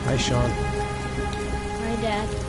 Hi, Sean. Hi, Dad.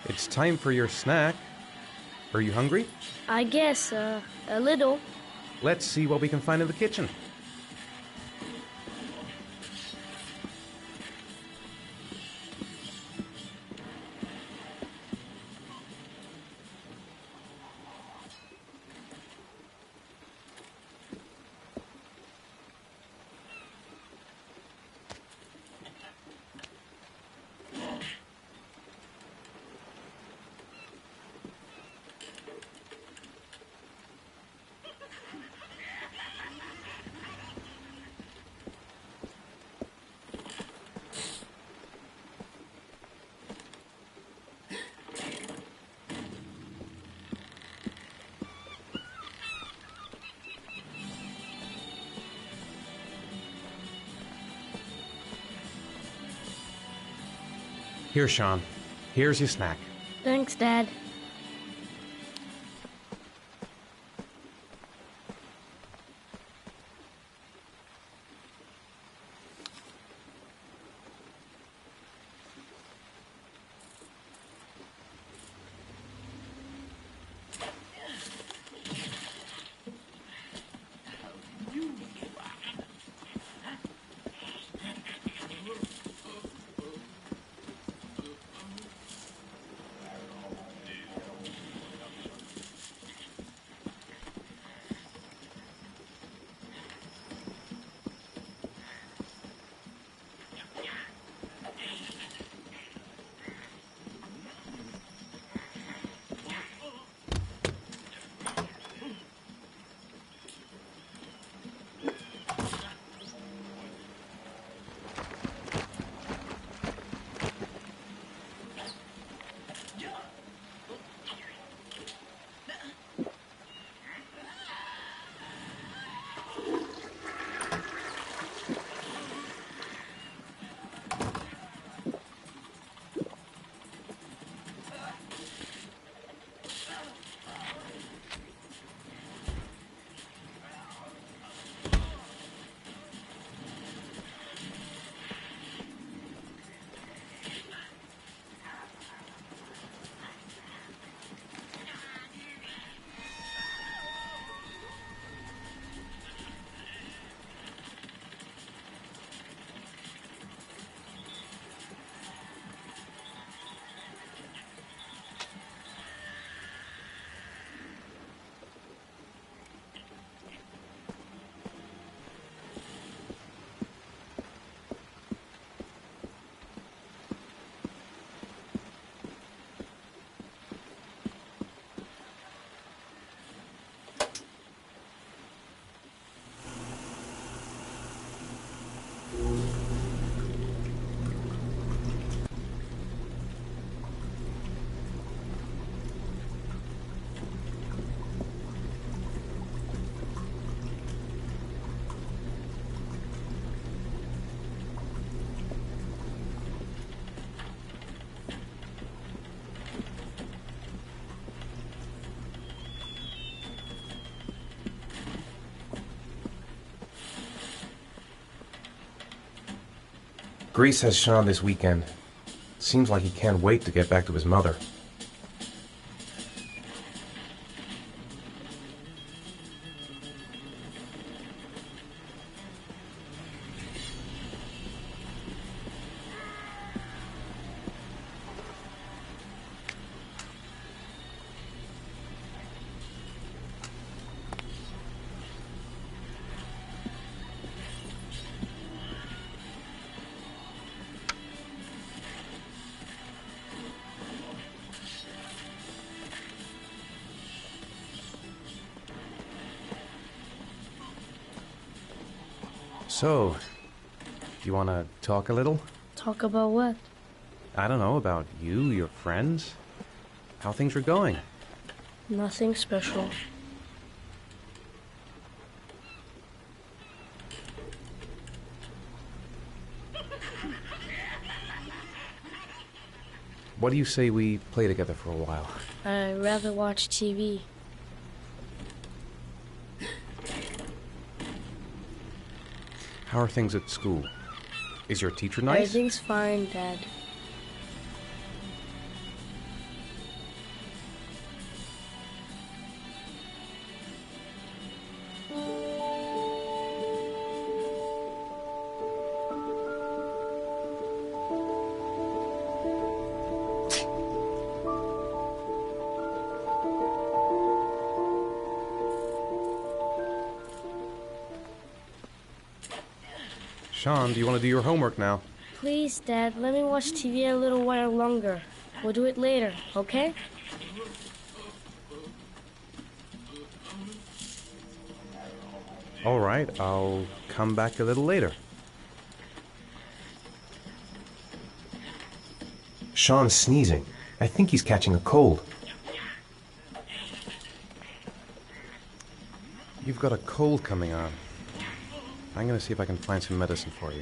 It's time for your snack. Are you hungry? I guess, a little. Let's see what we can find in the kitchen. Here, Sean. Here's your snack. Thanks, Dad. Grease has Sean this weekend. Seems like he can't wait to get back to his mother. So, you want to talk a little? Talk about what? I don't know, about you, your friends, how things are going. Nothing special. What do you say we play together for a while? I'd rather watch TV. How are things at school? Is your teacher nice? Everything's fine, Dad. Sean, do you want to do your homework now? Please, Dad, let me watch TV a little while longer. We'll do it later, okay? All right, I'll come back a little later. Sean's sneezing. I think he's catching a cold. You've got a cold coming on. I'm gonna see if I can find some medicine for you.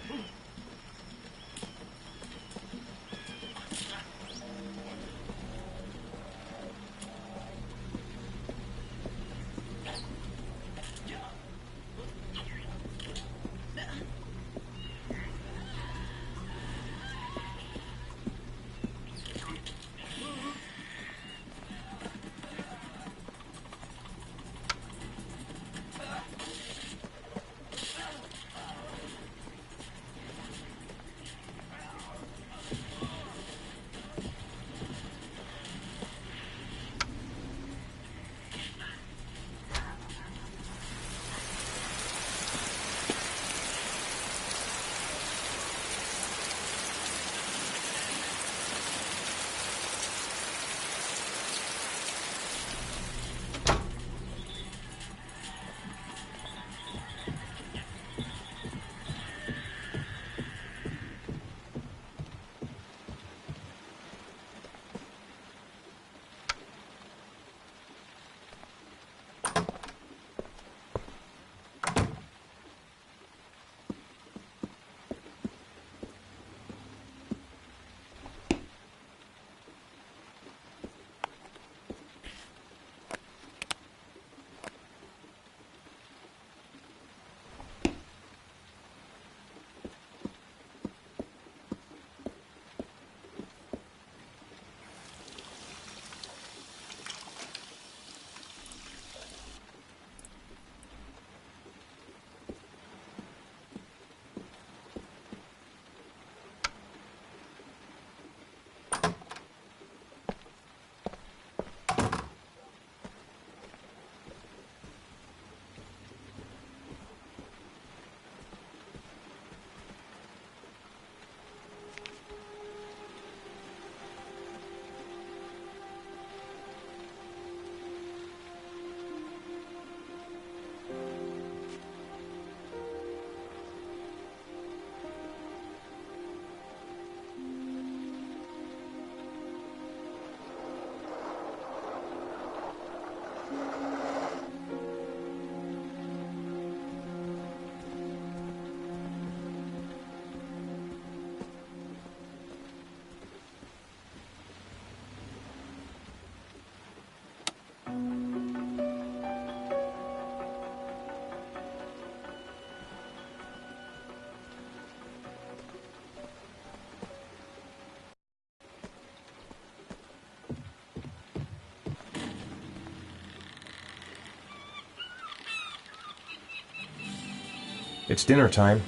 It's dinner time.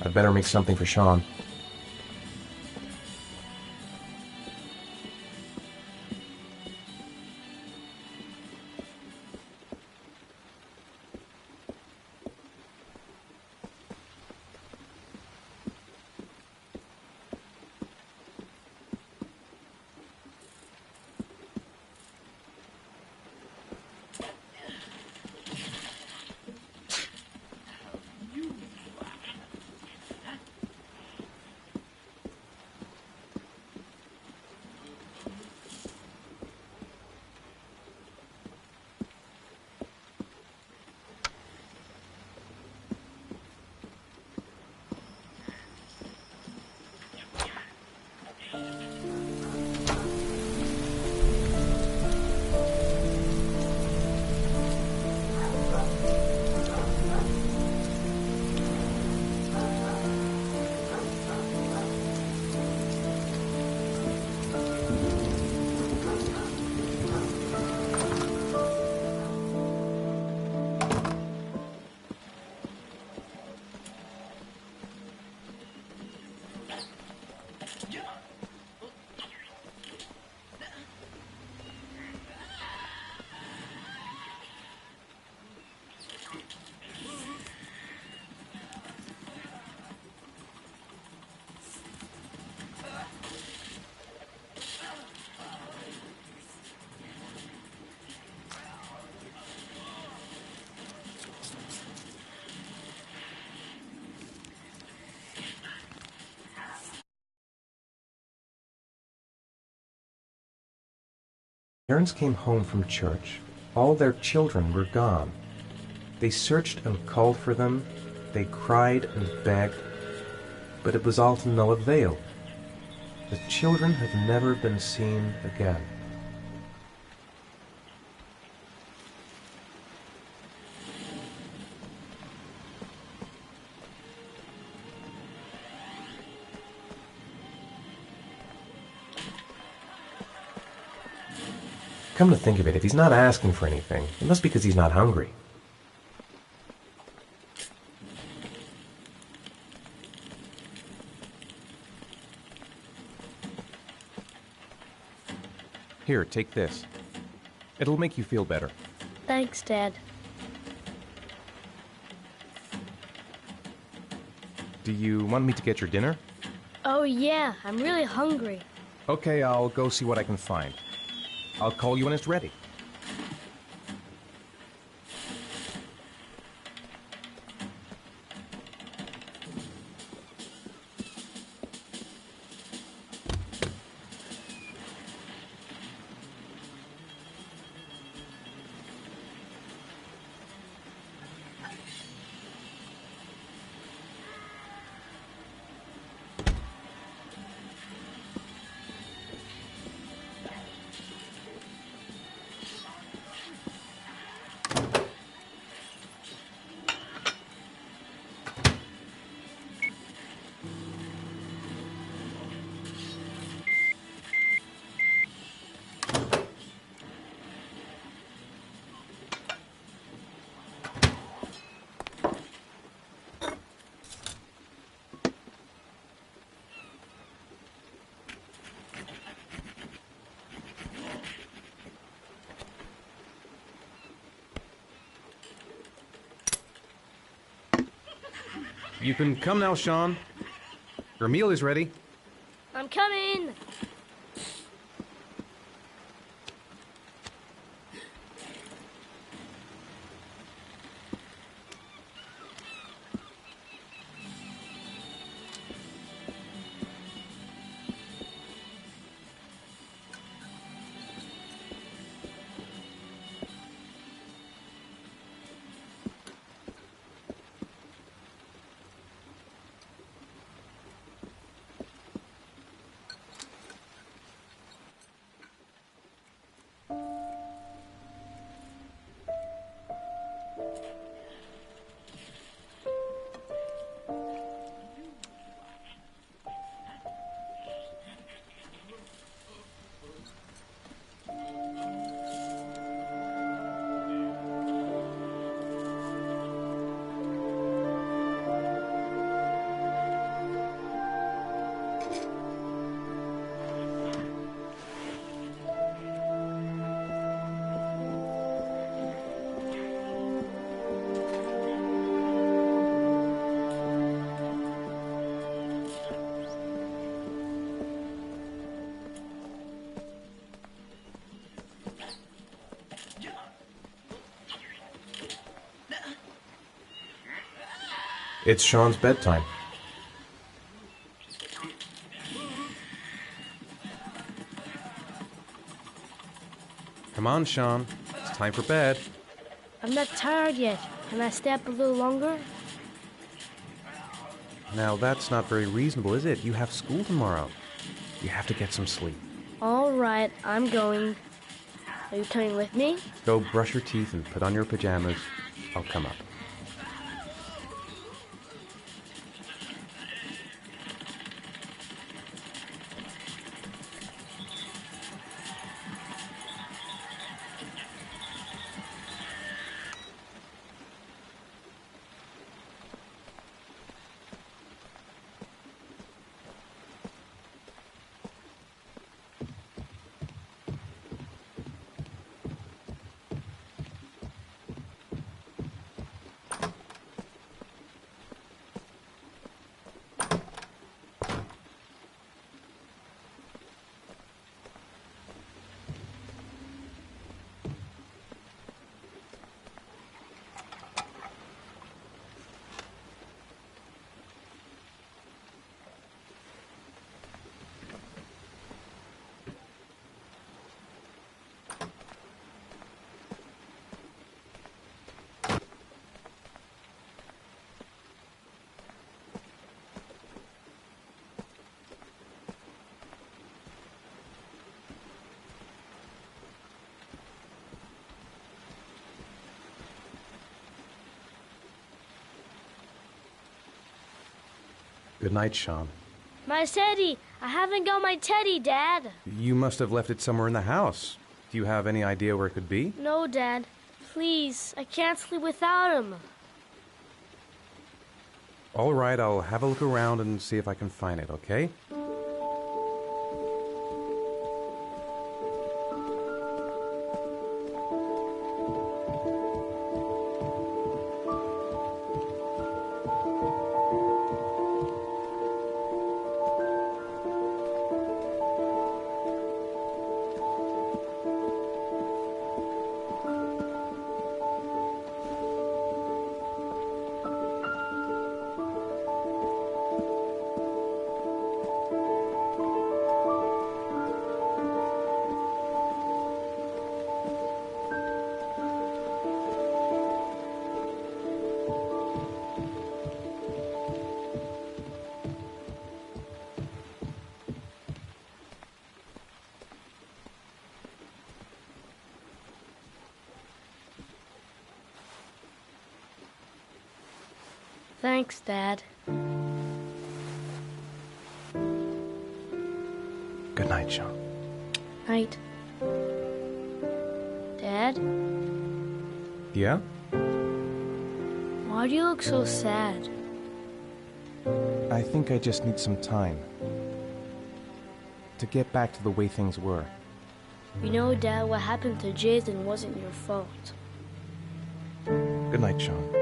I'd better make something for Sean. Parents came home from church. All their children were gone. They searched and called for them. They cried and begged, but it was all to no avail. The children have never been seen again. Come to think of it, if he's not asking for anything, it must be because he's not hungry. Here, take this. It'll make you feel better. Thanks, Dad. Do you want me to get your dinner? Oh, yeah, I'm really hungry. Okay, I'll go see what I can find. I'll call you when it's ready. You can come now, Sean. Your meal is ready. I'm coming! It's Sean's bedtime. Come on, Sean. It's time for bed. I'm not tired yet. Can I stay up a little longer? Now, that's not very reasonable, is it? You have school tomorrow. You have to get some sleep. All right, I'm going. Are you coming with me? Go brush your teeth and put on your pajamas. I'll come up. Good night, Sean. My teddy! I haven't got my teddy, Dad. You must have left it somewhere in the house. Do you have any idea where it could be? No, Dad. Please, I can't sleep without him. All right, I'll have a look around and see if I can find it, okay? Thanks, Dad. Good night, Sean. Night. Dad, Yeah? why do you look so sad? I think I just need some time to get back to the way things were. You know, Dad, what happened to Jason wasn't your fault. Good night, Sean.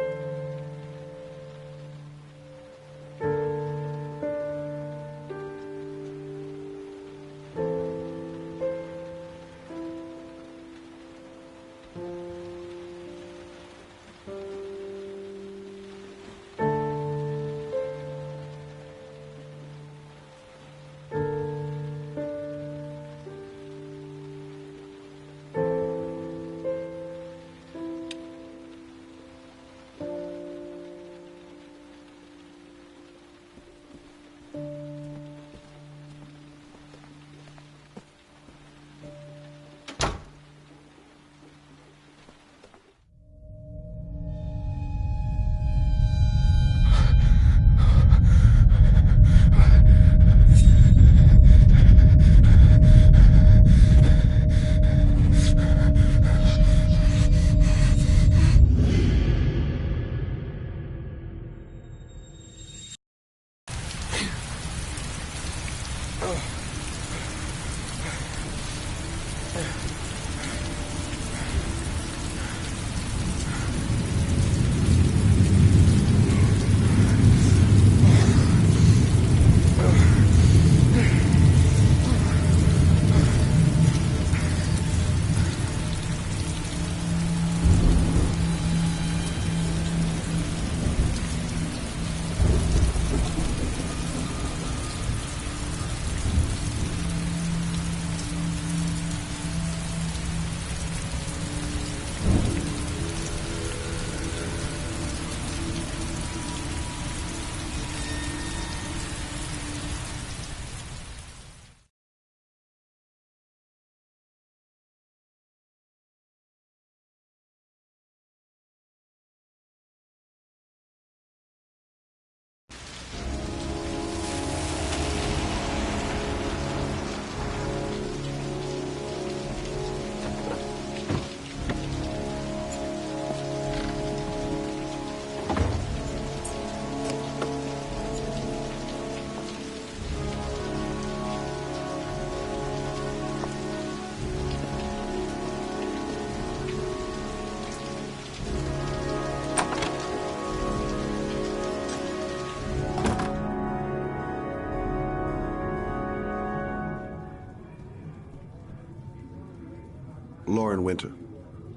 Lauren Winter.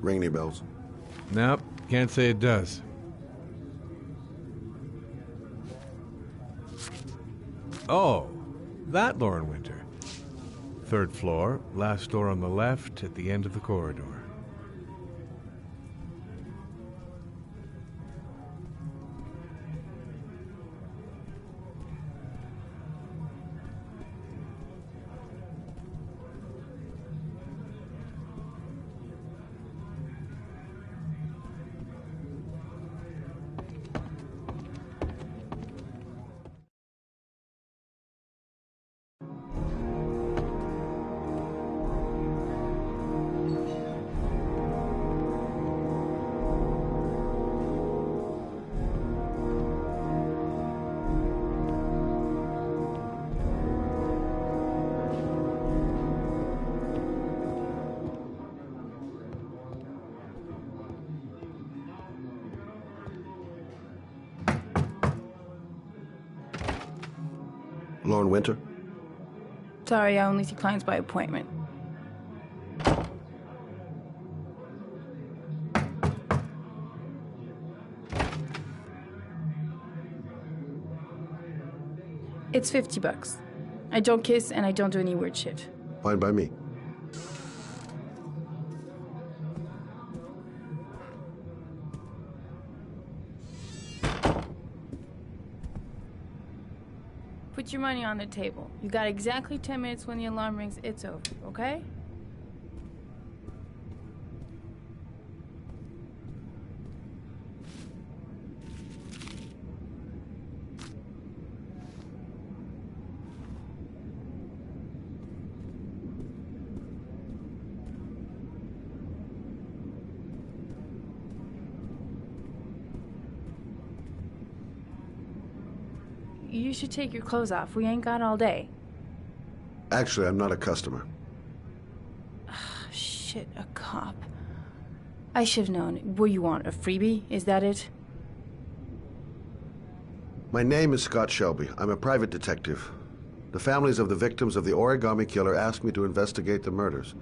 Ring any bells? Nope, can't say it does. Oh, that Lauren Winter. 3rd floor, last door on the left at the end of the corridor. Lauren Winter? Sorry, I only see clients by appointment. It's $50. I don't kiss and I don't do any weird shit. Fine by me. Put your money on the table. You got exactly 10 minutes. When the alarm rings, it's over, okay? You should take your clothes off. We ain't got all day. Actually, I'm not a customer. Shit, a cop. I should've known. What you want, a freebie? Is that it? My name is Scott Shelby. I'm a private detective. The families of the victims of the origami killer asked me to investigate the murders.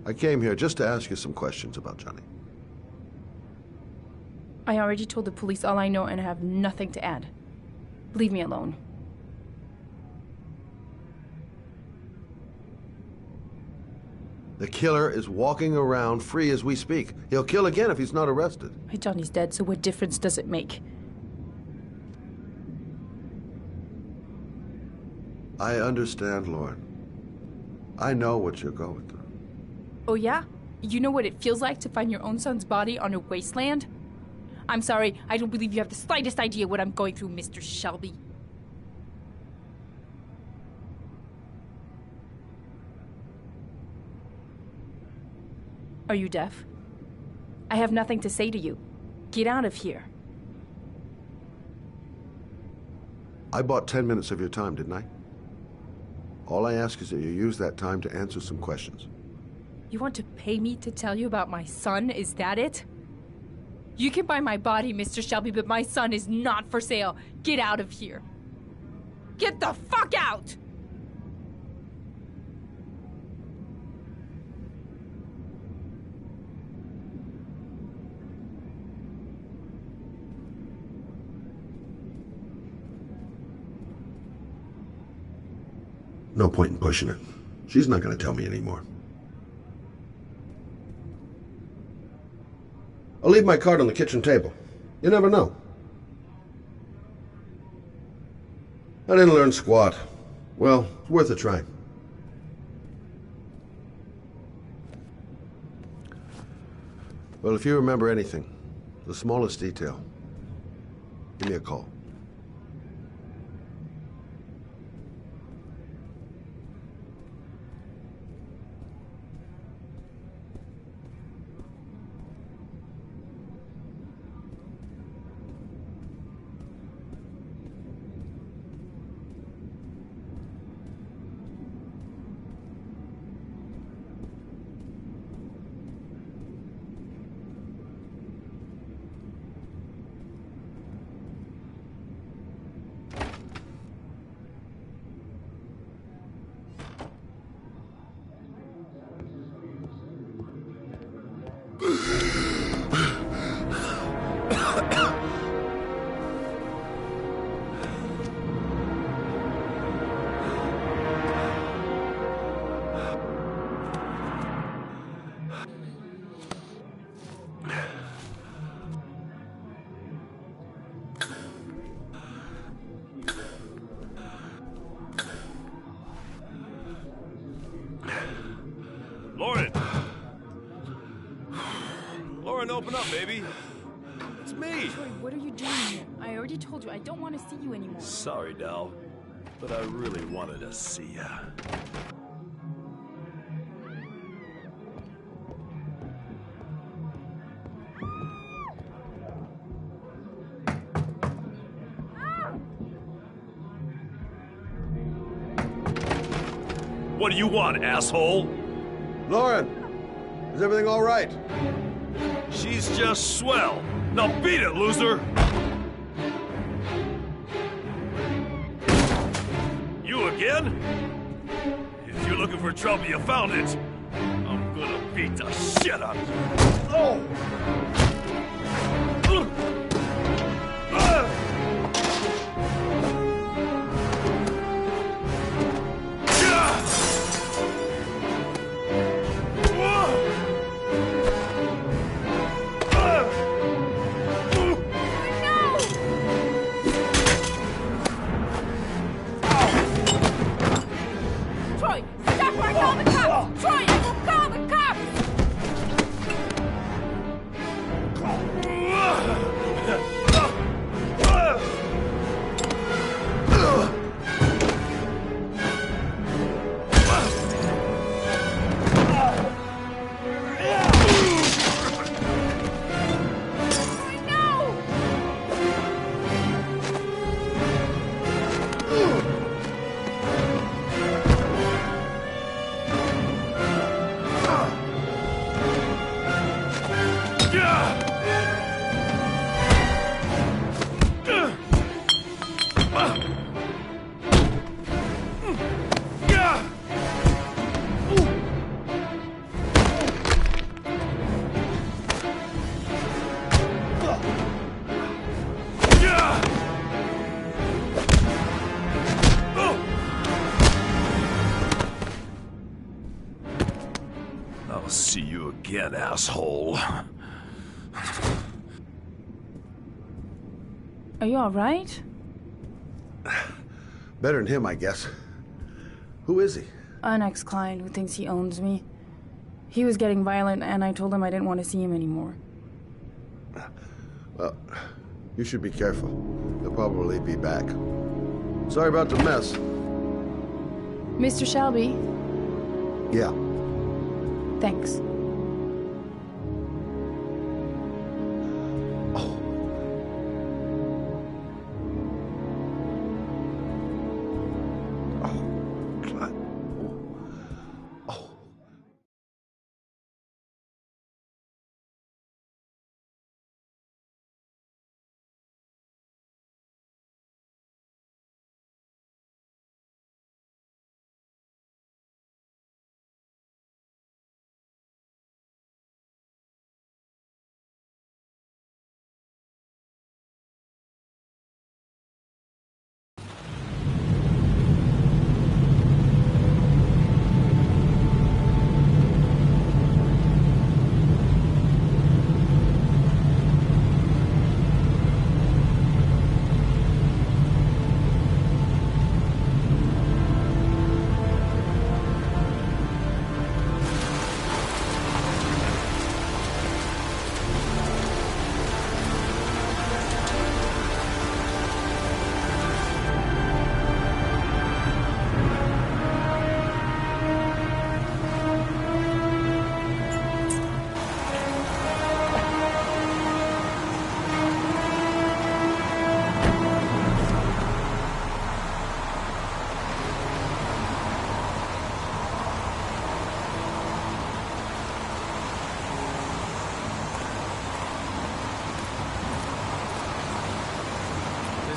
I came here just to ask you some questions about Johnny. I already told the police all I know and I have nothing to add. Leave me alone. The killer is walking around free as we speak. He'll kill again if he's not arrested. My Johnny's dead, so what difference does it make? I understand, Lauren. I know what you're going through. Oh yeah? You know what it feels like to find your own son's body on a wasteland? I'm sorry, I don't believe you have the slightest idea what I'm going through, Mr. Shelby. Are you deaf? I have nothing to say to you. Get out of here. I bought 10 minutes of your time, didn't I? All I ask is that you use that time to answer some questions. You want to pay me to tell you about my son? Is that it? You can buy my body, Mr. Shelby, but my son is not for sale. Get out of here. Get the fuck out! No point in pushing her. She's not going to tell me anymore. I'll leave my card on the kitchen table. You never know. I didn't learn squat. Well, it's worth a try. Well, if you remember anything, the smallest detail, give me a call. and open up, baby. It's me. Troy, what are you doing here? I already told you I don't want to see you anymore. Sorry, Dal, but I really wanted to see ya. What do you want, asshole? Lauren, is everything all right? She's just swell. Now beat it, loser! You again? If you're looking for trouble, you found it. I'm gonna beat the shit out of you. Oh! Troy, stop or I call the cops! Troy, I will call the cops! I'll see you again, asshole. Are you alright? Better than him, I guess. Who is he? An ex-client who thinks he owns me. He was getting violent and I told him I didn't want to see him anymore. Well, you should be careful. He'll probably be back. Sorry about the mess. Mr. Shelby, Yeah. thanks. Oh. Oh, God. Oh.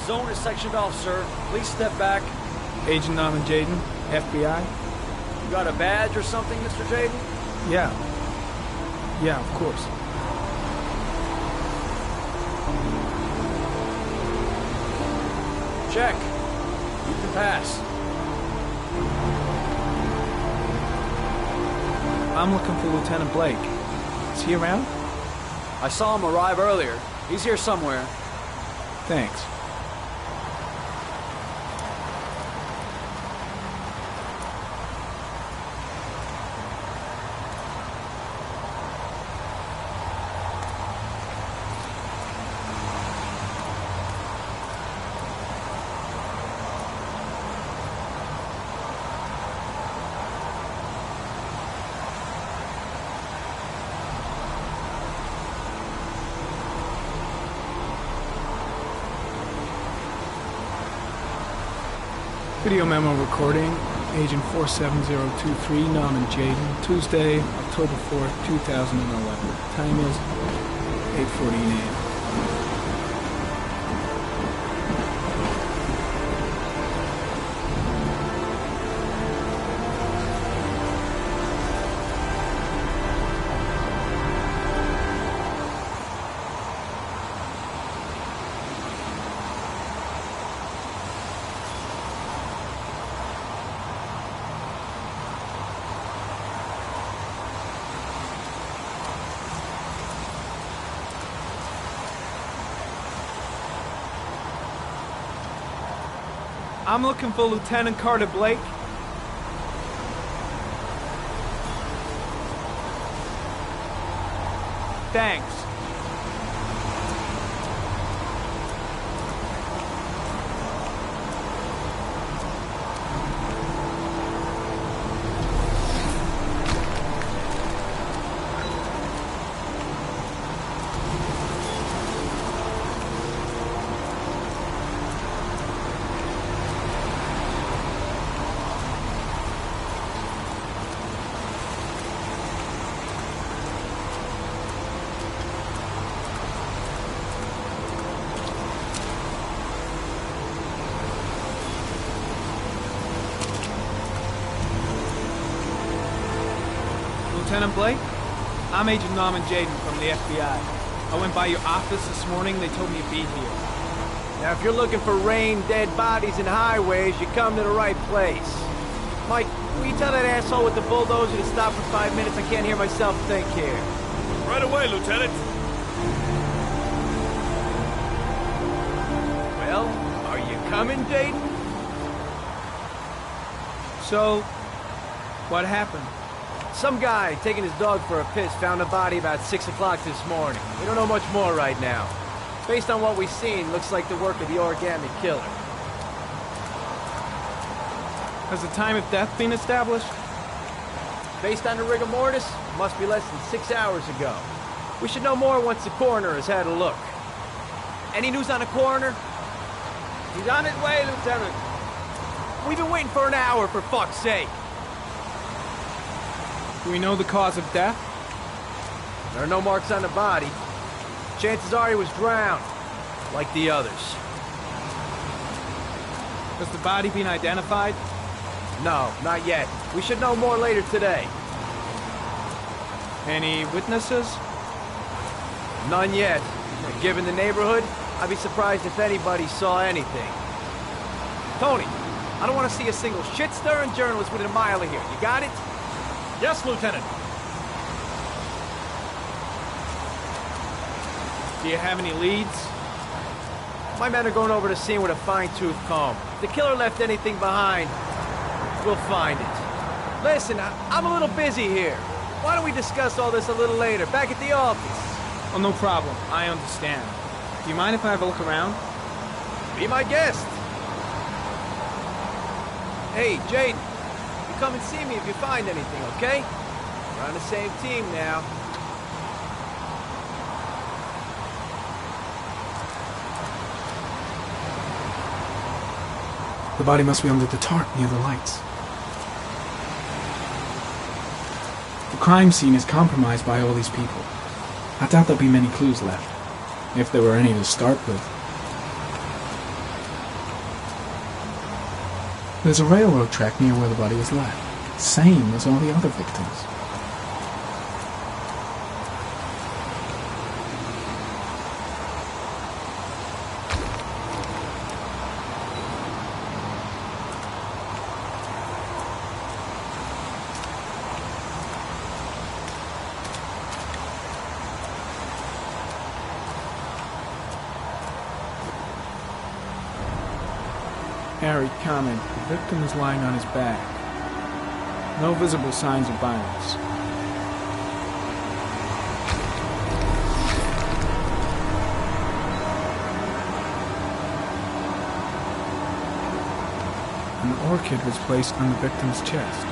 Zone is sectioned off, sir. Please step back. Agent Norman Jaden, FBI? You got a badge or something, Mr. Jaden? Yeah. Yeah, of course. Check. You can pass. I'm looking for Lieutenant Blake. Is he around? I saw him arrive earlier. He's here somewhere. Thanks. Video memo recording, Agent 47023, Norman Jaden, Tuesday, October 4th, 2011. Time is 8:14 a.m. I'm looking for Lieutenant Carter Blake. Thanks. Lieutenant Blake? I'm Agent Norman Jaden from the FBI. I went by your office this morning. They told me to be here. Now, if you're looking for rain, dead bodies, and highways, you come to the right place. Mike, will you tell that asshole with the bulldozer to stop for 5 minutes? I can't hear myself think here. Right away, Lieutenant. Well, are you coming, Jaden? So, what happened? Some guy taking his dog for a piss found a body about 6 o'clock this morning. We don't know much more right now. Based on what we've seen, looks like the work of the origami killer. Has the time of death been established? Based on the rigor mortis, must be less than 6 hours ago. We should know more once the coroner has had a look. Any news on the coroner? He's on his way, Lieutenant. We've been waiting for an hour, for fuck's sake. Do we know the cause of death? There are no marks on the body. Chances are he was drowned, like the others. Has the body been identified? No, not yet. We should know more later today. Any witnesses? None yet. Given the neighborhood, I'd be surprised if anybody saw anything. Tony, I don't want to see a single shit-stirring journalist within a mile of here. You got it? Yes, Lieutenant. Do you have any leads? My men are going over the scene with a fine-tooth comb. If the killer left anything behind, we'll find it. Listen, I'm a little busy here. Why don't we discuss all this a little later, back at the office? Oh, no problem. I understand. Do you mind if I have a look around? Be my guest. Hey, Jaden, you come and see me if you find anything, okay? We're on the same team now. The body must be under the tarp near the lights. The crime scene is compromised by all these people. I doubt there'll be many clues left, if there were any to start with. There's a railroad track near where the body was left, same as all the other victims. Harry comment, the victim is lying on his back. No visible signs of violence. An orchid was placed on the victim's chest.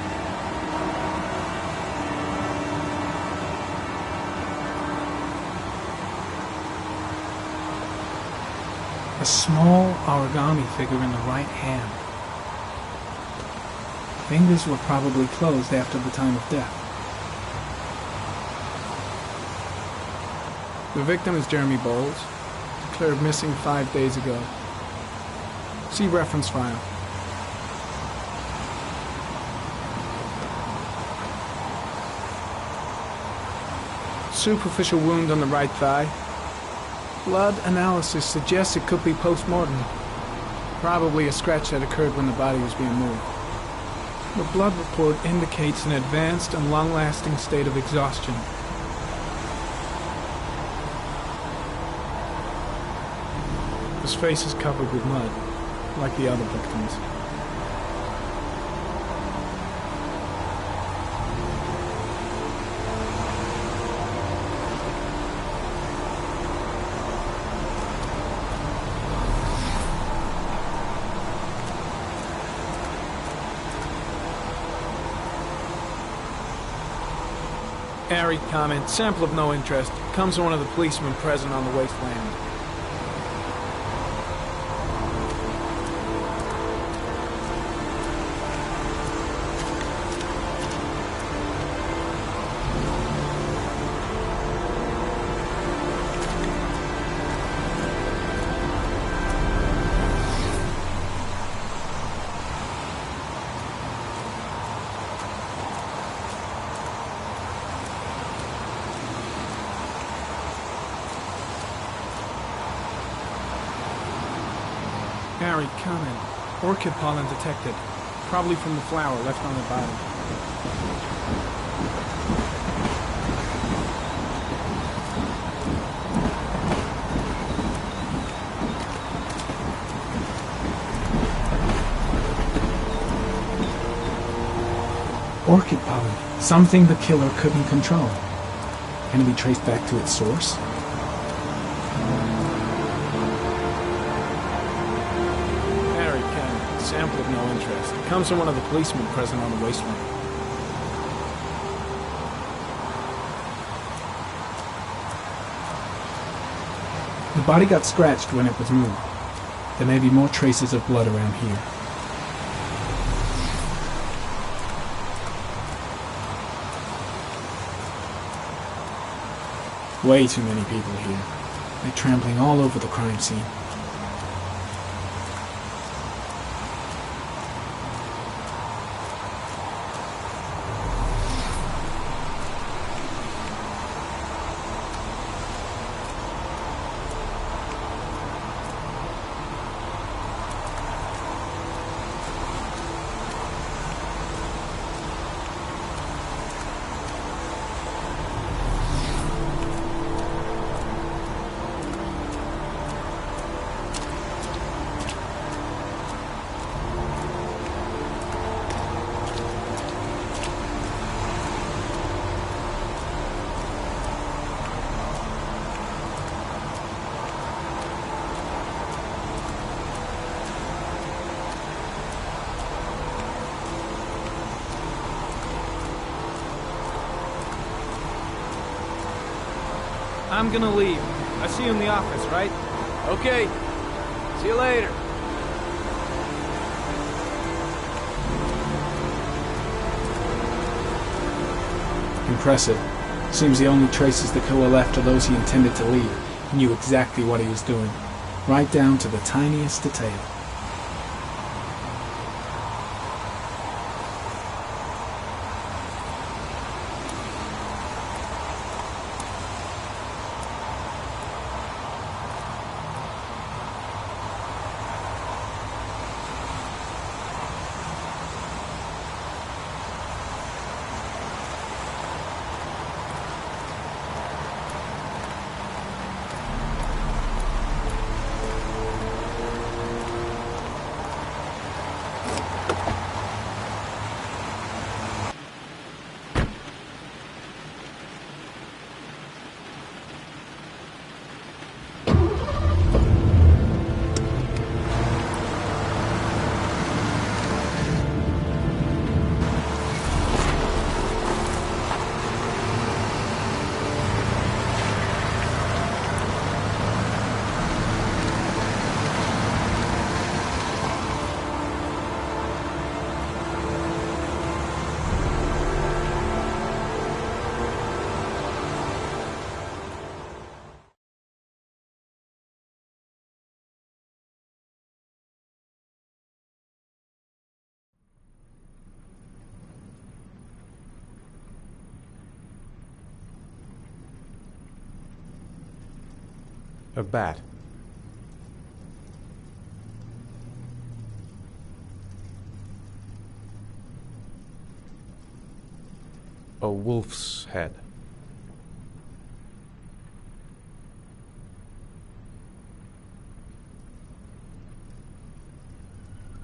A small origami figure in the right hand. Fingers were probably closed after the time of death. The victim is Jeremy Bowles, declared missing 5 days ago. See reference file. Superficial wound on the right thigh. Blood analysis suggests it could be post-mortem. Probably a scratch that occurred when the body was being moved. The blood report indicates an advanced and long-lasting state of exhaustion. His face is covered with mud, like the other victims. Harry comment, sample of no interest. Comes from one of the policemen present on the wasteland. Harry, comment. Orchid pollen detected. Probably from the flower left on the body. Orchid pollen. Something the killer couldn't control. Can it be traced back to its source? Sample of no interest. It comes from one of the policemen present on the wasteland. The body got scratched when it was moved. There may be more traces of blood around here. Way too many people here. They're trampling all over the crime scene. I'm gonna leave. I see you in the office, right? Okay. See you later. Impressive. Seems the only traces the killer left are those he intended to leave. He knew exactly what he was doing, right down to the tiniest detail. A bat. A wolf's head.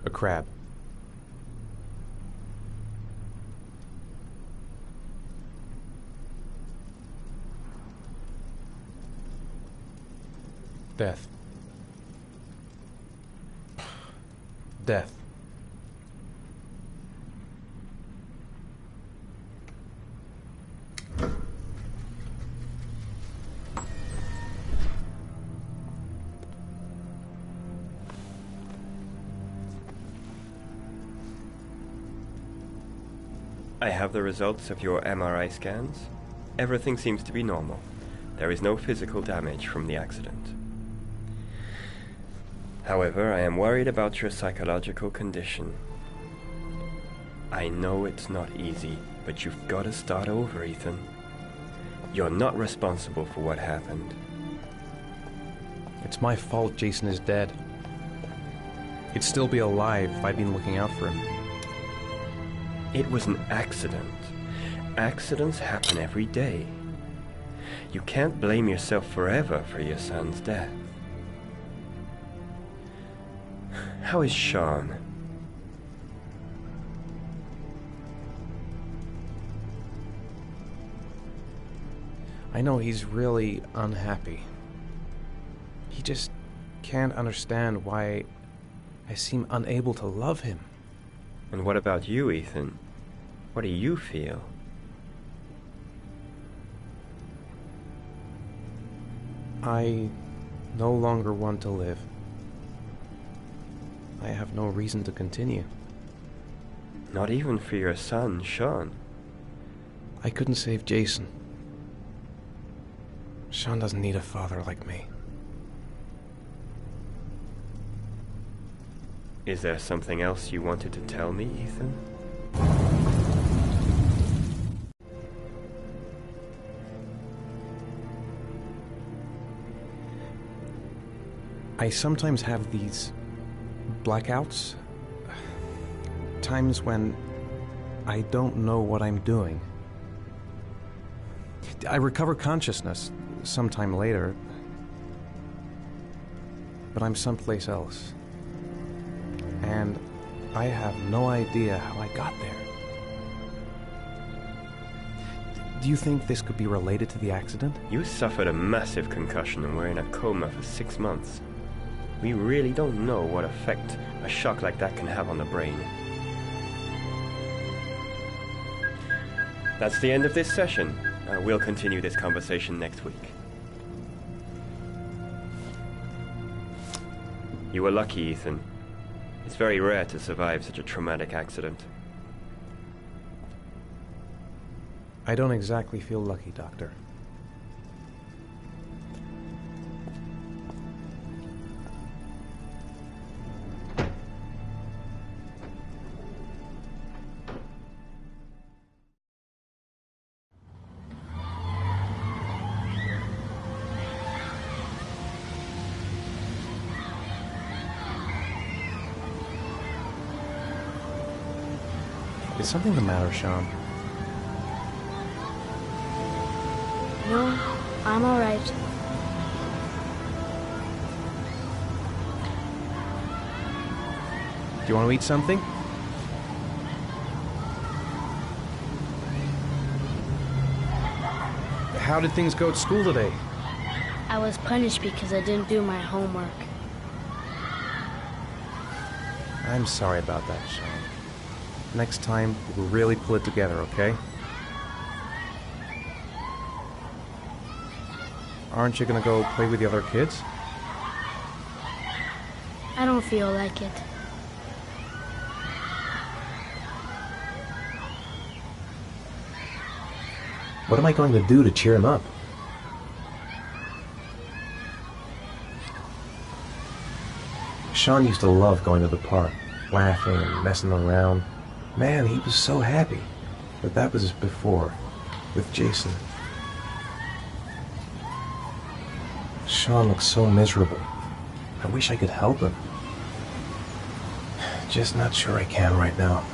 A crab. Death. Death. I have the results of your MRI scans. Everything seems to be normal. There is no physical damage from the accident. However, I am worried about your psychological condition. I know it's not easy, but you've got to start over, Ethan. You're not responsible for what happened. It's my fault Jason is dead. He'd still be alive if I'd been looking out for him. It was an accident. Accidents happen every day. You can't blame yourself forever for your son's death. How is Sean? I know he's really unhappy. He just can't understand why I seem unable to love him. And what about you, Ethan? What do you feel? I no longer want to live. I have no reason to continue. Not even for your son, Sean. I couldn't save Jason. Sean doesn't need a father like me. Is there something else you wanted to tell me, Ethan? I sometimes have these blackouts. Times when I don't know what I'm doing. I recover consciousness sometime later, but I'm someplace else. And I have no idea how I got there. Do you think this could be related to the accident? You suffered a massive concussion and were in a coma for 6 months. We really don't know what effect a shock like that can have on the brain. That's the end of this session. We'll continue this conversation next week. You were lucky, Ethan. It's very rare to survive such a traumatic accident. I don't exactly feel lucky, Doctor. Is something the matter, Sean? No, I'm all right. Do you want to eat something? How did things go at school today? I was punished because I didn't do my homework. I'm sorry about that, Sean. Next time, we'll really pull it together, okay? Aren't you gonna go play with the other kids? I don't feel like it. What am I going to do to cheer him up? Sean used to love going to the park, laughing and messing around. Man, he was so happy. But that was before, with Jason. Sean looks so miserable. I wish I could help him. Just not sure I can right now.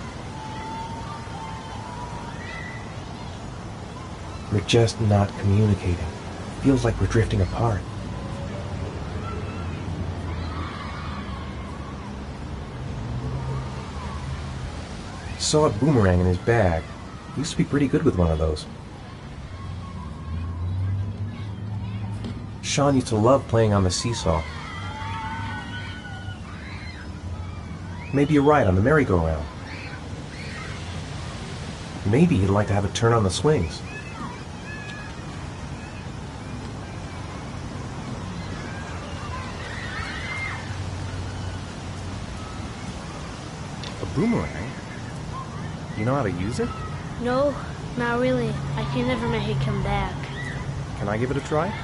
We're just not communicating. Feels like we're drifting apart. Saw a boomerang in his bag. Used to be pretty good with one of those. Sean used to love playing on the seesaw. Maybe a ride on the merry-go-round. Maybe he'd like to have a turn on the swings. A boomerang? You know how to use it? No, not really. I can never make it come back. Can I give it a try?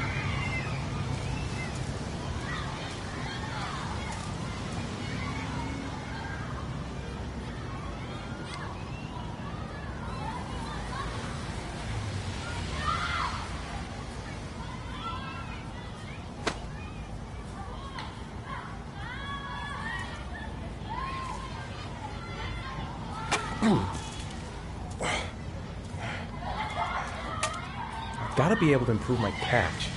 I've got to be able to improve my catch.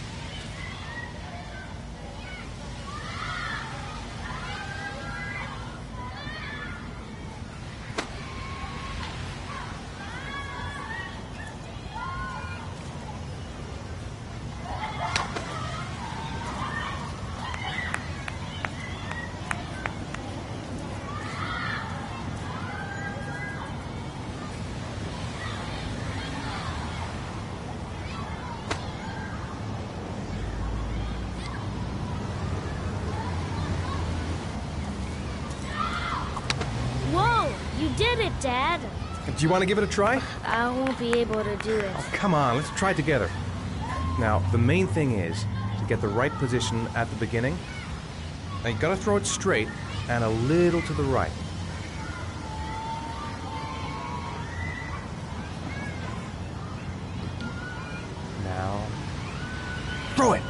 You did it, Dad! Do you want to give it a try? I won't be able to do it. Oh, come on, let's try it together. Now, the main thing is to get the right position at the beginning. Now, you gotta throw it straight and a little to the right. Now, throw it!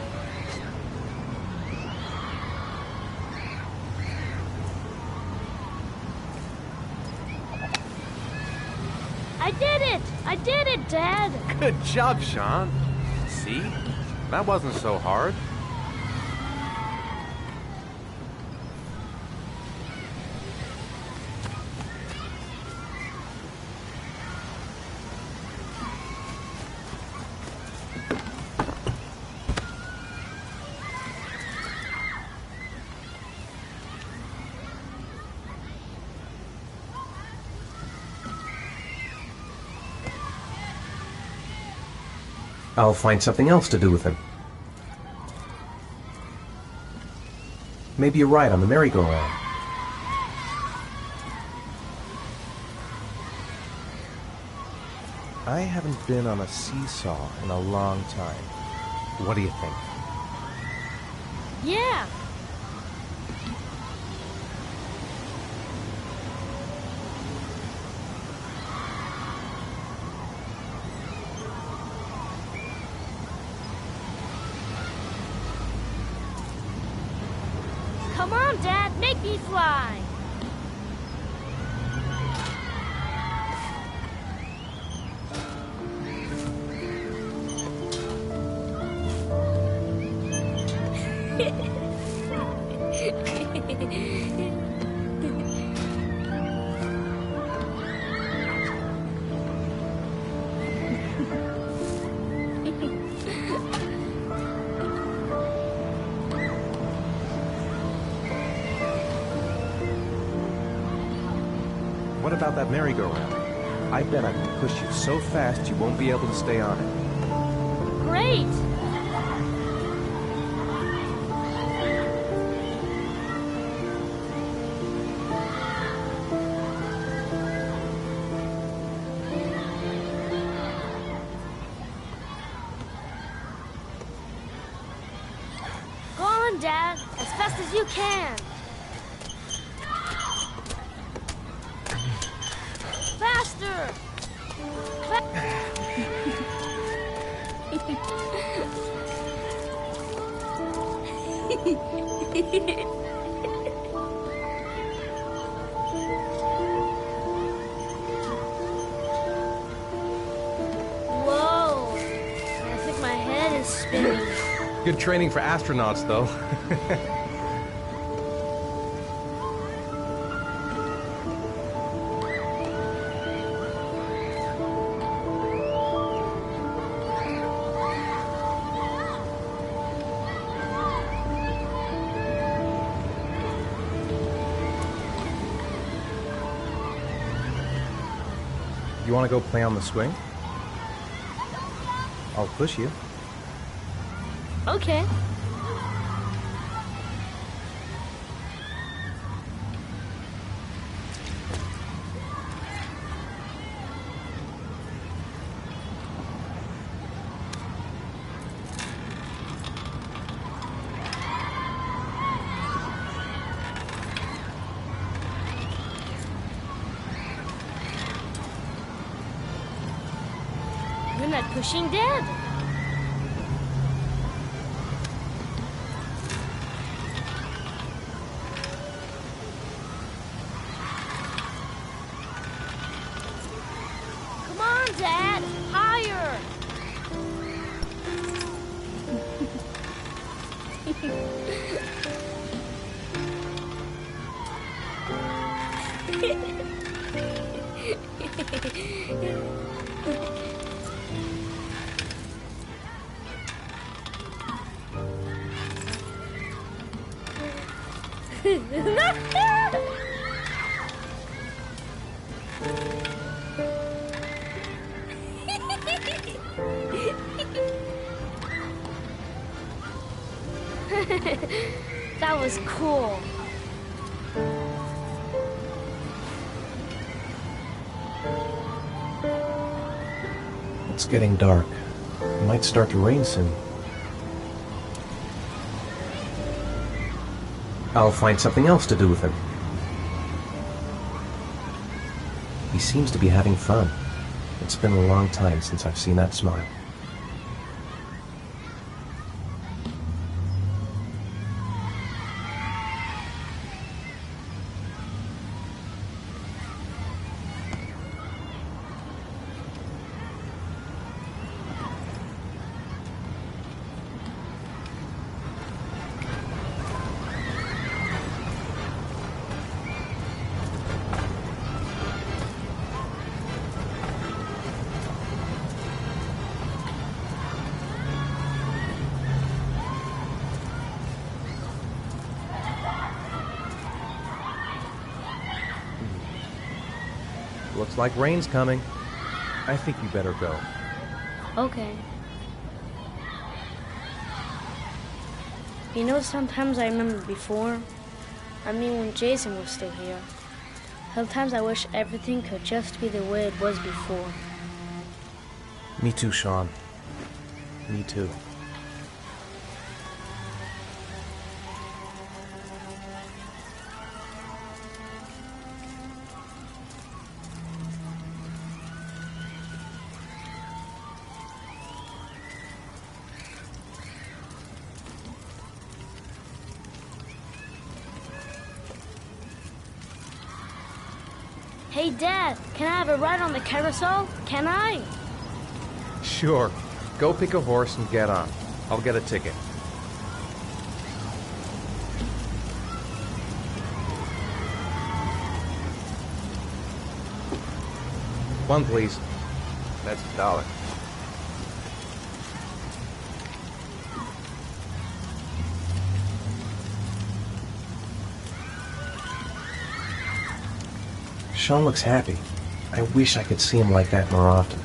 I did it! I did it, Dad! Good job, Sean. See? That wasn't so hard. I'll find something else to do with him. Maybe a ride on the merry-go-round. I haven't been on a seesaw in a long time. What do you think? Yeah! Come on, Dad, make me fly! What about that merry-go-round? I bet I can push you so fast you won't be able to stay on it. Great! Go on, Dad, as fast as you can. Faster! Whoa! I think my head is spinning. Good training for astronauts, though. You want to go play on the swing? I'll push you. Okay. You're not pushing, Dad. Come on, Dad. Higher. That was cool. It's getting dark. It might start to rain soon. I'll find something else to do with him. He seems to be having fun. It's been a long time since I've seen that smile. Looks like rain's coming. I think you better go. Okay. You know, sometimes I remember before. I mean, when Jason was still here. Sometimes I wish everything could just be the way it was before. Me too, Sean. Me too. Hey, Dad, can I have a ride on the carousel? Can I? Sure. Go pick a horse and get on. I'll get a ticket. One, please. That's $1. Sean looks happy. I wish I could see him like that more often.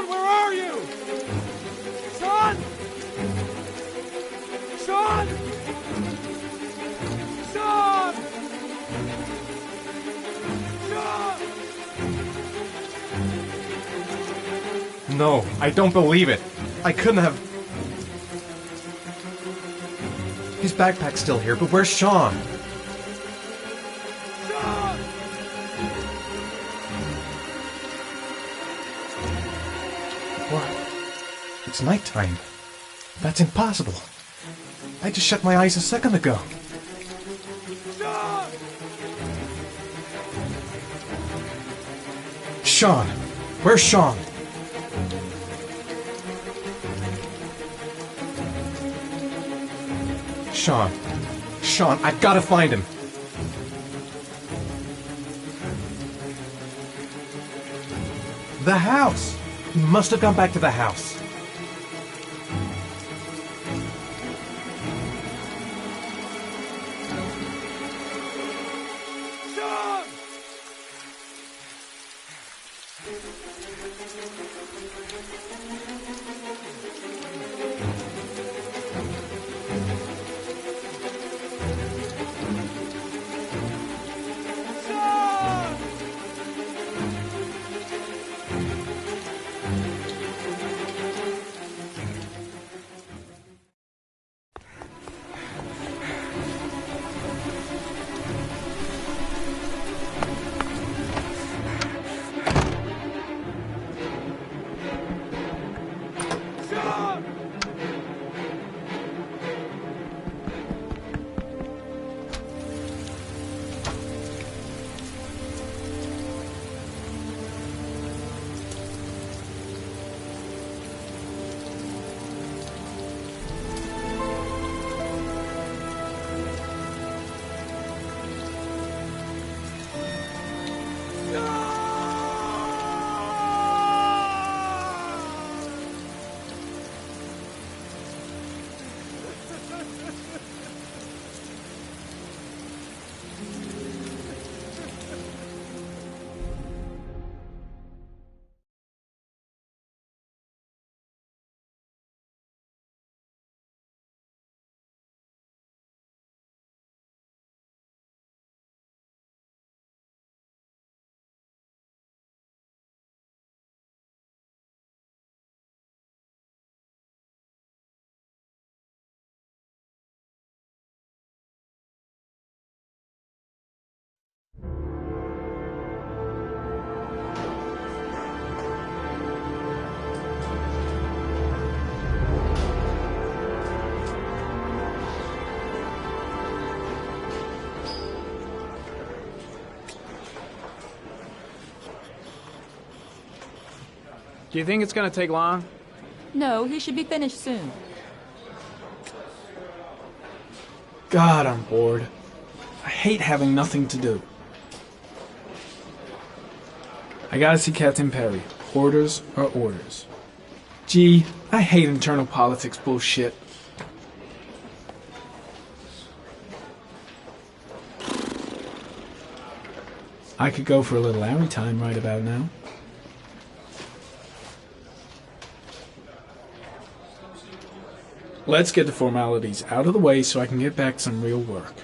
Sean, where are you? Sean! Sean! Sean! Sean! No, I don't believe it. I couldn't have... His backpack's still here, but where's Sean? Sean! What? It's nighttime. That's impossible. I just shut my eyes a second ago. Sean! Sean! Where's Sean? Sean. Sean, I've got to find him. The house! He must have gone back to the house. Sean! Sean! Sean! Do you think it's gonna take long? No, he should be finished soon. God, I'm bored. I hate having nothing to do. I gotta see Captain Perry. Orders are orders. Gee, I hate internal politics bullshit. I could go for a little Larry time right about now. Let's get the formalities out of the way so I can get back to some real work.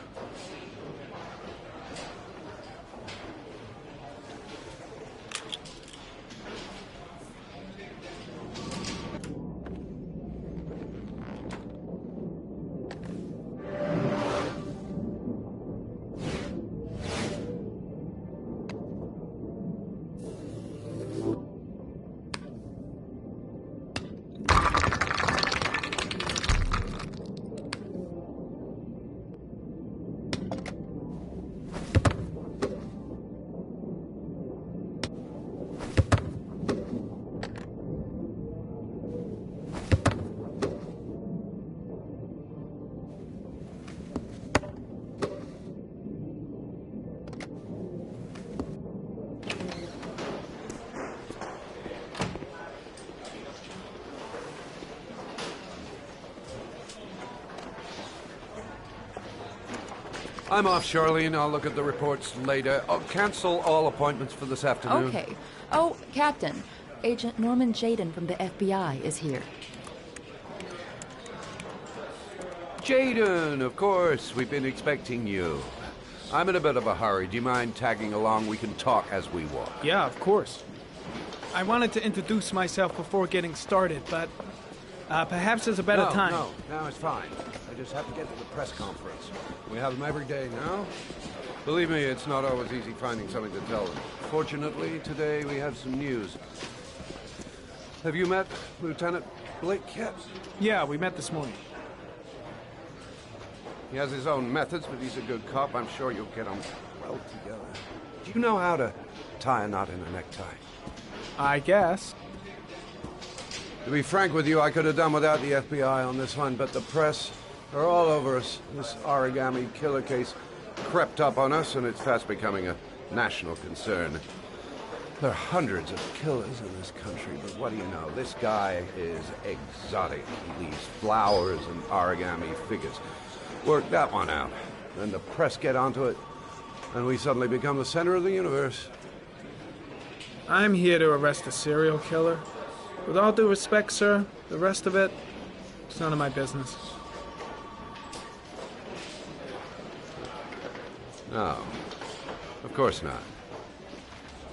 I'm off, Charlene. I'll look at the reports later. Cancel all appointments for this afternoon. Okay. Oh, Captain, Agent Norman Jaden from the FBI is here. Jaden, of course. We've been expecting you. I'm in a bit of a hurry. Do you mind tagging along? We can talk as we walk. Yeah, of course. I wanted to introduce myself before getting started, but perhaps there's a better time. No, it's fine. I just have to get to the press conference. We have them every day now. Believe me, it's not always easy finding something to tell them. Fortunately, today we have some news. Have you met Lieutenant Blake yet? Yeah, we met this morning. He has his own methods, but he's a good cop. I'm sure you'll get on well together. Do you know how to tie a knot in a necktie? I guess. To be frank with you, I could have done without the FBI on this one, but the press are all over us. This origami killer case crept up on us, and it's fast becoming a national concern. There are hundreds of killers in this country, but what do you know? This guy is exotic. He leaves flowers and origami figures. Work that one out. Then the press get onto it, and we suddenly become the center of the universe. I'm here to arrest a serial killer. With all due respect, sir, the rest of it, it's none of my business. No, of course not.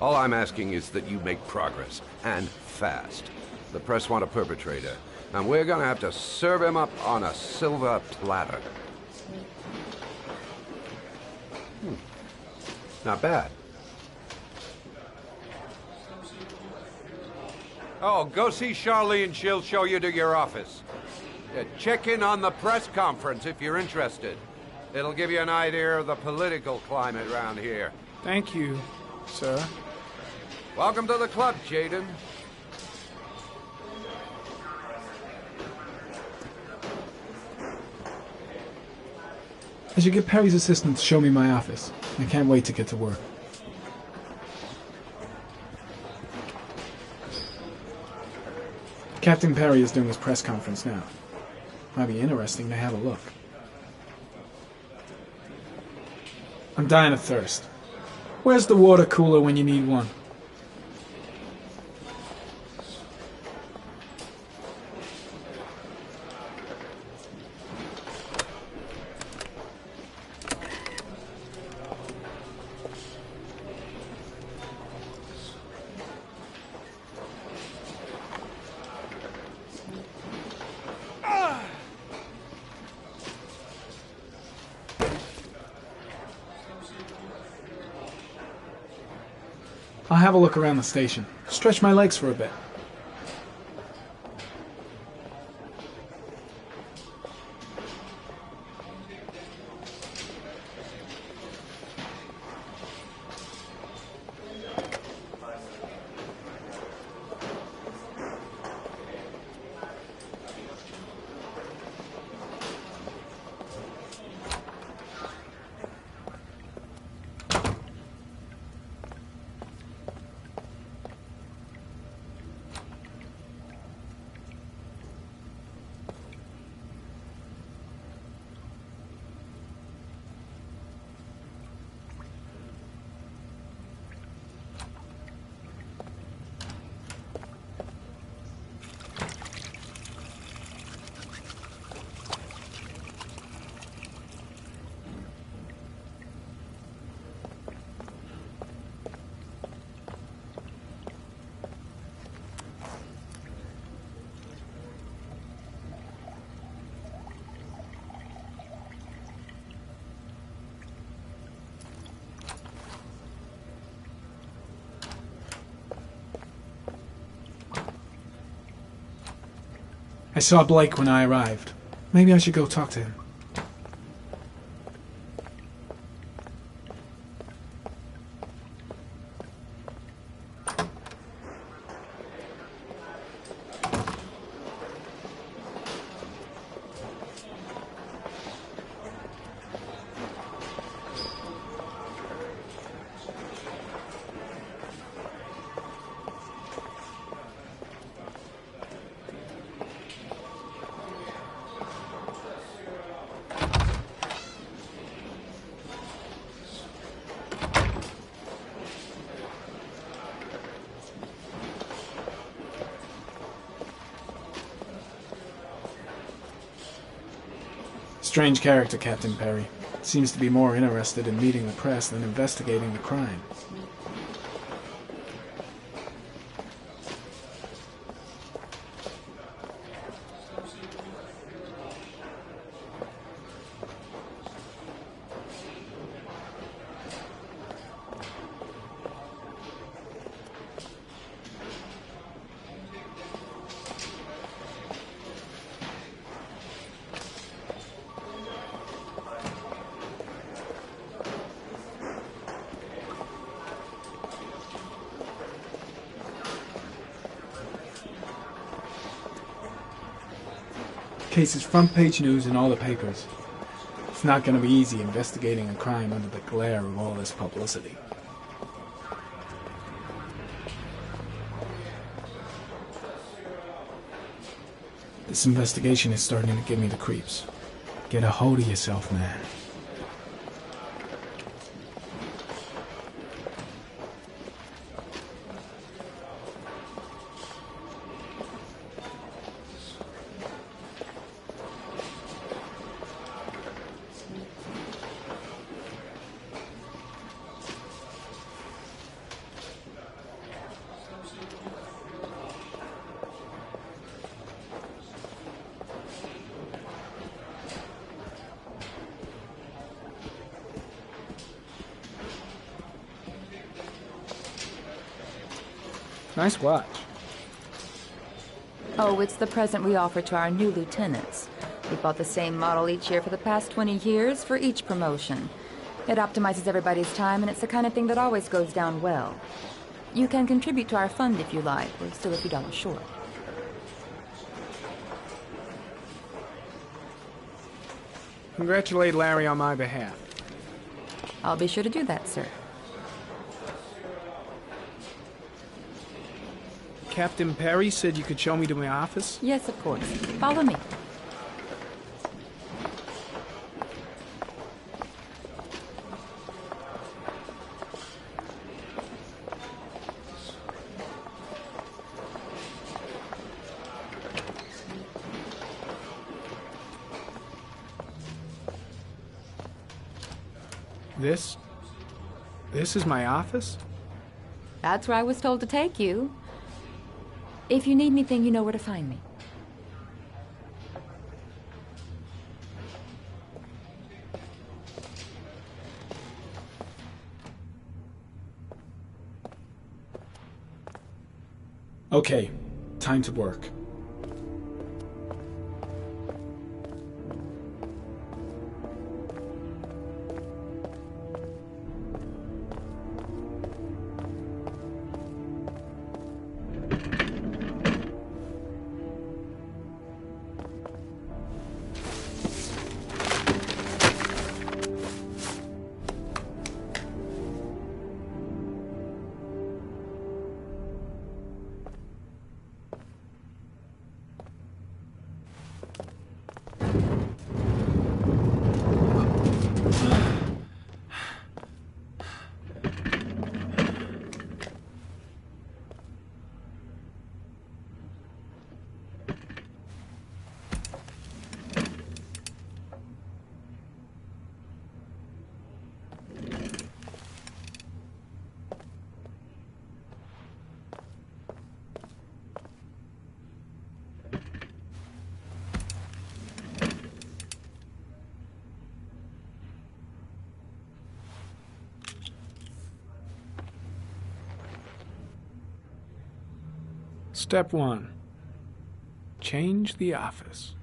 All I'm asking is that you make progress, and fast. The press want a perpetrator, and we're gonna have to serve him up on a silver platter. Not bad. Oh, go see Charlene. She'll show you to your office. Check in on the press conference if you're interested. It'll give you an idea of the political climate around here. Thank you, sir. Welcome to the club, Jaden. I should get Perry's assistant to show me my office. I can't wait to get to work. Captain Perry is doing his press conference now. Might be interesting to have a look. I'm dying of thirst. Where's the water cooler when you need one? I'll have a look around the station. Stretch my legs for a bit. I saw Blake when I arrived. Maybe I should go talk to him. Strange character, Captain Perry. Seems to be more interested in meeting the press than investigating the crime. Case is front page news in all the papers. It's not going to be easy investigating a crime under the glare of all this publicity. This investigation is starting to give me the creeps. Get a hold of yourself, man. Nice watch. Oh, it's the present we offer to our new lieutenants. We bought the same model each year for the past 20 years for each promotion. It optimizes everybody's time, and it's the kind of thing that always goes down well. You can contribute to our fund if you like. We're still a few dollars short. Congratulate Larry on my behalf. I'll be sure to do that, sir. Captain Perry said you could show me to my office? Yes, of course. Follow me. This is my office? That's where I was told to take you. If you need anything, you know where to find me. Okay, time to work. Step 1. Change the office.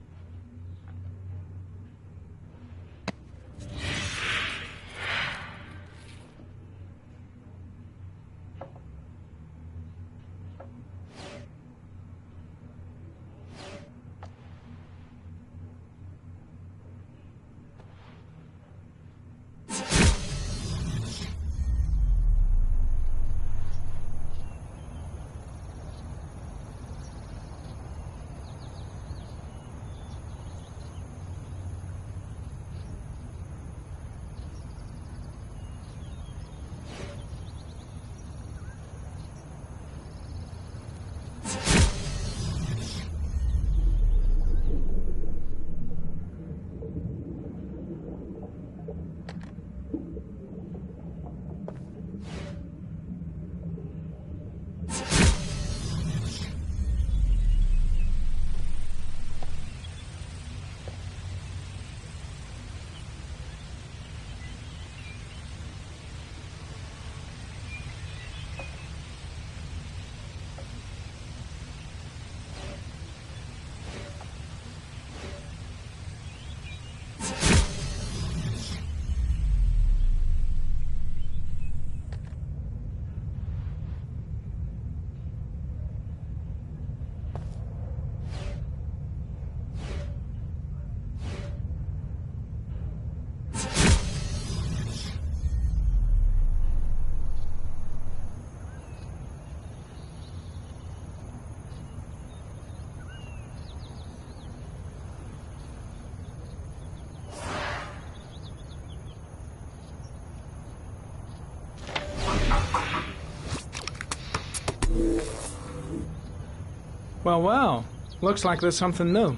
Well, well. Looks like there's something new.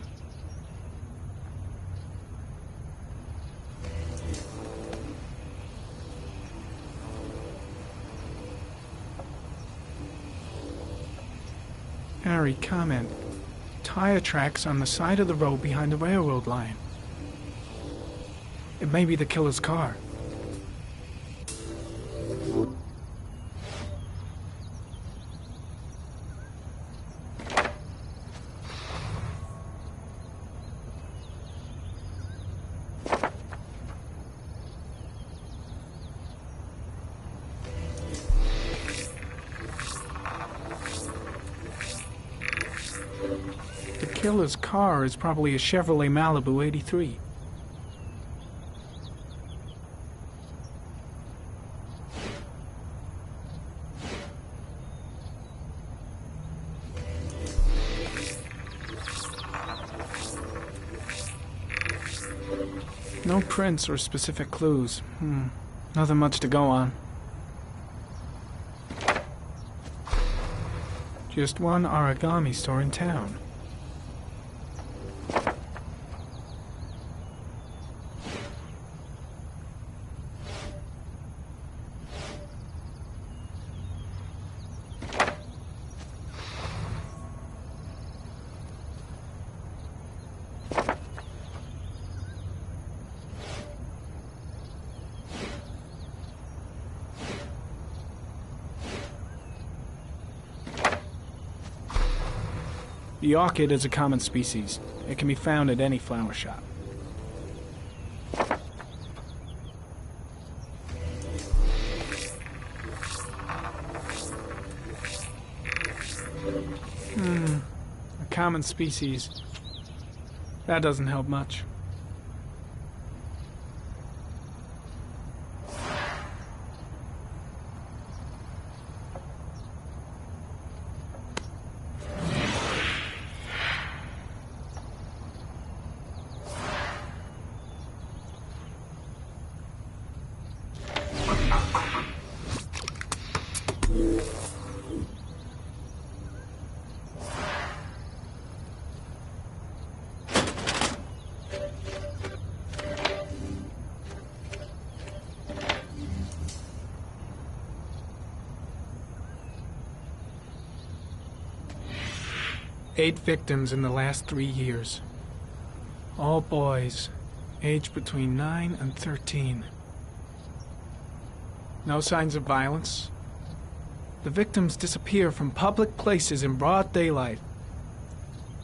Harry, comment. Tire tracks on the side of the road behind the railroad line. It may be the killer's car. The killer's car is probably a Chevrolet Malibu 83. No prints or specific clues. Nothing much to go on. Just one origami store in town. The orchid is a common species. It can be found at any flower shop. A common species. That doesn't help much. Eight victims in the last 3 years. All boys, aged between 9 and 13. No signs of violence. The victims disappear from public places in broad daylight.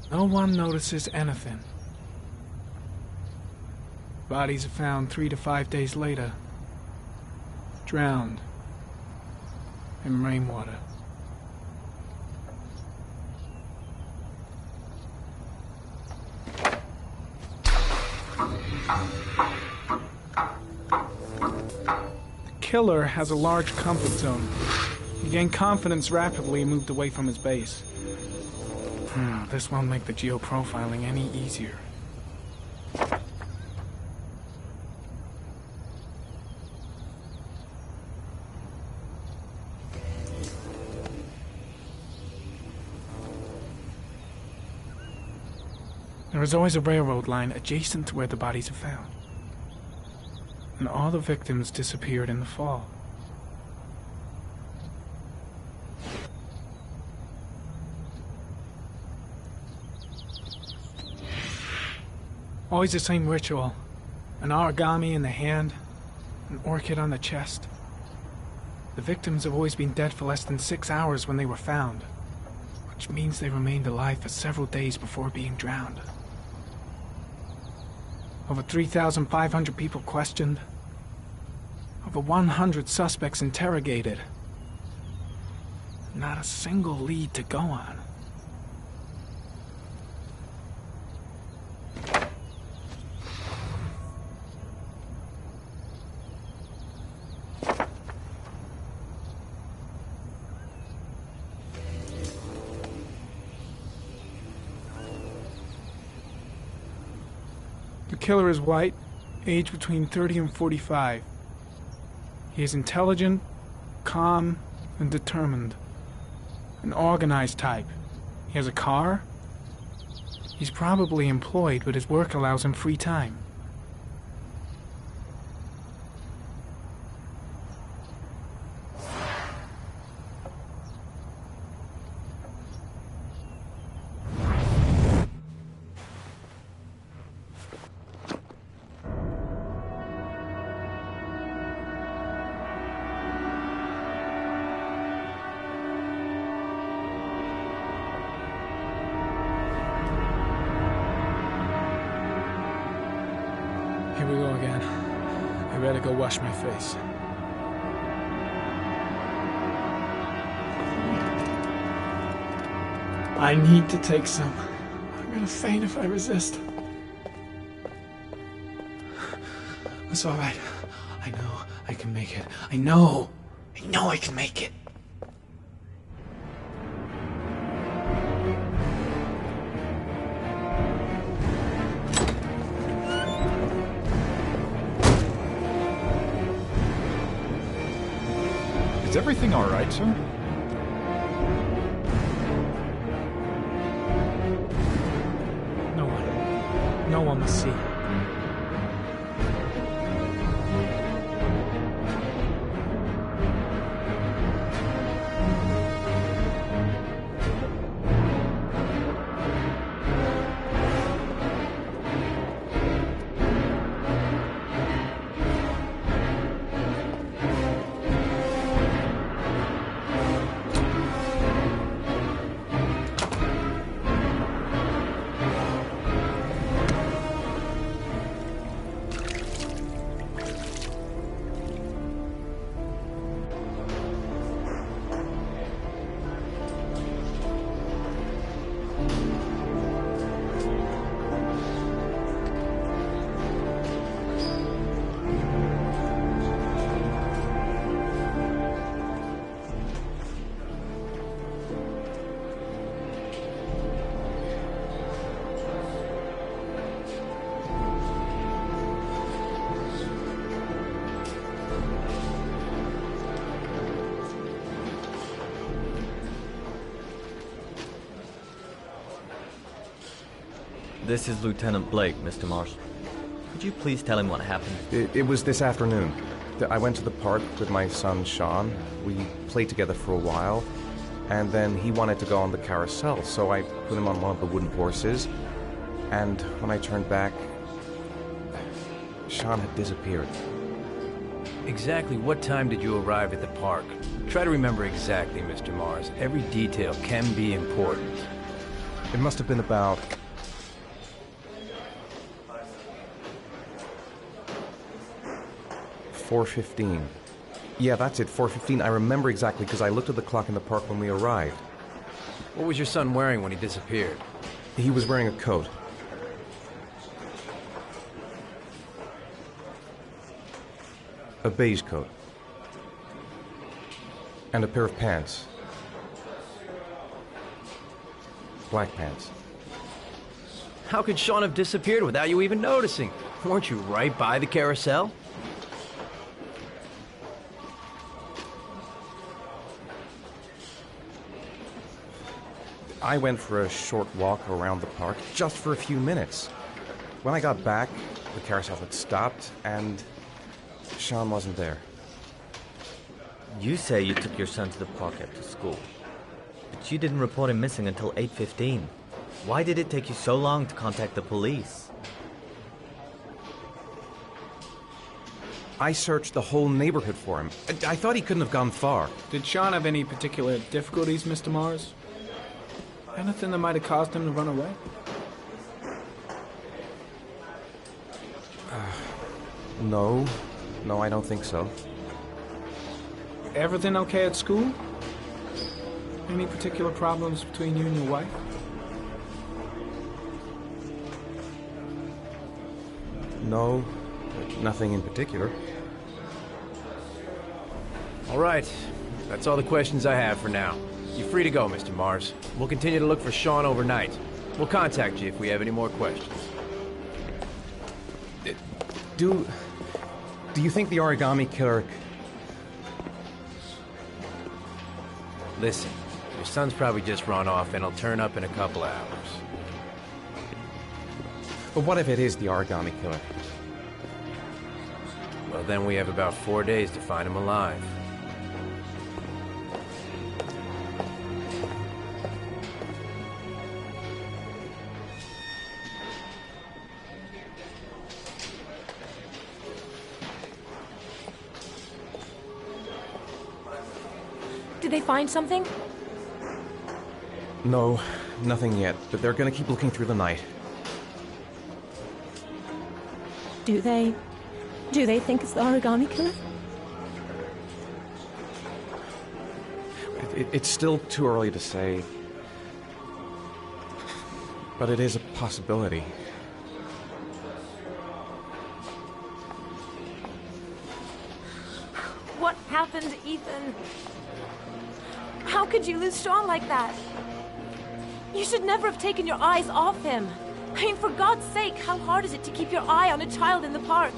No one notices anything. Bodies are found 3 to 5 days later. Drowned in rainwater. The killer has a large comfort zone. He gained confidence rapidly and moved away from his base. This won't make the geoprofiling any easier. There is always a railroad line adjacent to where the bodies are found. And all the victims disappeared in the fall. Always the same ritual. An origami in the hand, an orchid on the chest. The victims have always been dead for less than 6 hours when they were found, which means they remained alive for several days before being drowned. Over 3,500 people questioned. Over 100 suspects interrogated. Not a single lead to go on. The killer is white, aged between 30 and 45. He is intelligent, calm, and determined. An organized type. He has a car. He's probably employed, but his work allows him free time. Here we go again. I better go wash my face. I need to take some. I'm gonna faint if I resist. It's all right. I know I can make it. I know I can make it. Is everything all right, sir? No one will see. This is Lieutenant Blake, Mr. Mars. Could you please tell him what happened? It was this afternoon. I went to the park with my son, Sean. We played together for a while, and then he wanted to go on the carousel, so I put him on one of the wooden horses, and when I turned back, Sean had disappeared. Exactly what time did you arrive at the park? Try to remember exactly, Mr. Mars. Every detail can be important. It must have been about 4:15. Yeah, that's it, 4:15. I remember exactly because I looked at the clock in the park when we arrived. What was your son wearing when he disappeared? He was wearing a coat. A beige coat. And a pair of pants. Black pants. How could Sean have disappeared without you even noticing? Weren't you right by the carousel? I went for a short walk around the park, just for a few minutes. When I got back, the carousel had stopped, and Sean wasn't there. You say you took your son to the park after school, but you didn't report him missing until 8:15. Why did it take you so long to contact the police? I searched the whole neighborhood for him. I thought he couldn't have gone far. Did Sean have any particular difficulties, Mr. Mars? Anything that might have caused him to run away? No. No, I don't think so. Everything okay at school? Any particular problems between you and your wife? No, nothing in particular. All right. That's all the questions I have for now. You're free to go, Mr. Mars. We'll continue to look for Sean overnight. We'll contact you if we have any more questions. Do you think the origami killer... Listen, Your son's probably just run off and he'll turn up in a couple of hours. But what if it is the origami killer? Well, then we have about 4 days to find him alive. Did they find something? No, nothing yet, but they're gonna keep looking through the night. Do they think it's the origami killer? It's still too early to say. But it is a possibility. What happened, Ethan? How could you lose Sean like that? You should never have taken your eyes off him. I mean, for God's sake, how hard is it to keep your eye on a child in the park?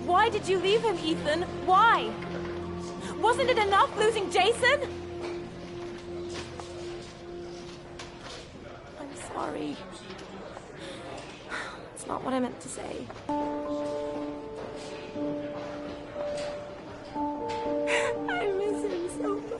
Why did you leave him, Ethan? Why? Wasn't it enough losing Jason? I'm sorry. It's not what I meant to say. I miss him so much.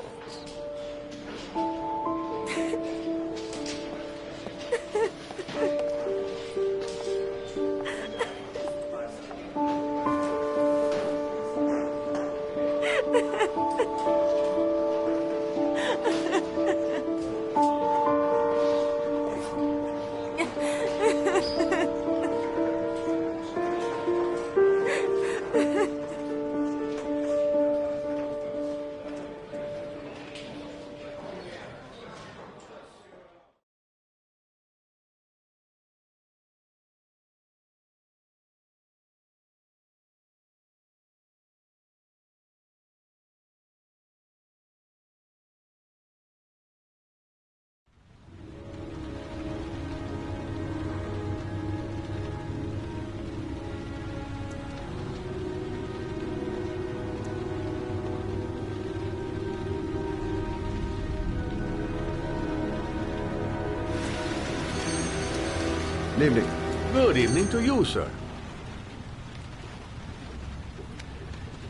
Good evening. Good evening to you, sir.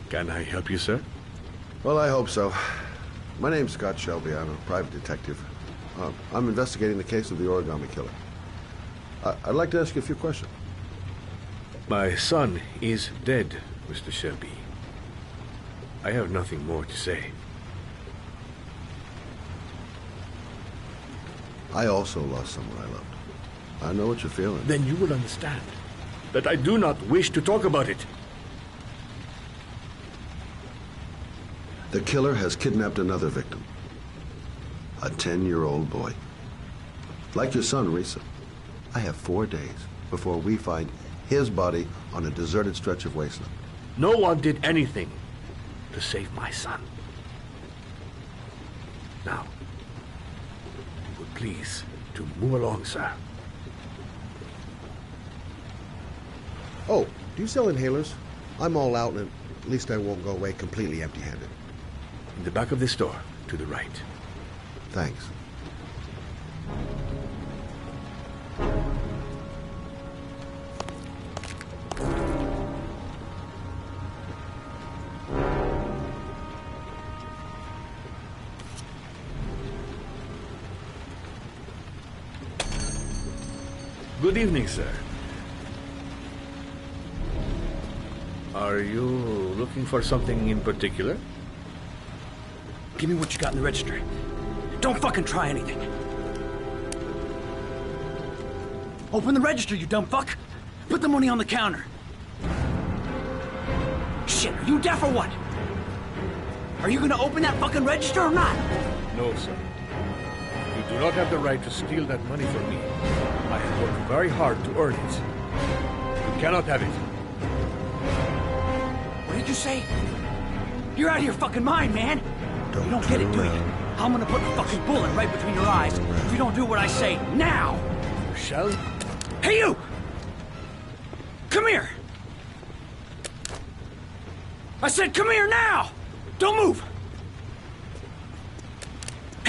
Can I help you, sir? Well, I hope so. My name's Scott Shelby. I'm a private detective. I'm investigating the case of the origami killer. I'd like to ask you a few questions. My son is dead, Mr. Shelby. I have nothing more to say. I also lost someone I loved. I know what you're feeling. Then you will understand that I do not wish to talk about it. The killer has kidnapped another victim. A 10-year-old boy. Like your son, Risa. I have 4 days before we find his body on a deserted stretch of wasteland. No one did anything to save my son. Now, if you would please to move along, sir. Oh, do you sell inhalers? I'm all out, and at least I won't go away completely empty-handed. In the back of this store, to the right. Thanks. Good evening, sir. Are you looking for something in particular? Give me what you got in the register. Don't fucking try anything. Open the register, you dumb fuck. Put the money on the counter. Shit, are you deaf or what? Are you gonna open that fucking register or not? No, sir. You do not have the right to steal that money from me. I have worked very hard to earn it. You cannot have it. What did you say? You're out of your fucking mind, man. You don't get it, do you? I'm gonna put a fucking bullet right between your eyes if you don't do what I say now. Shall? Hey, you! Come here! I said come here now! Don't move!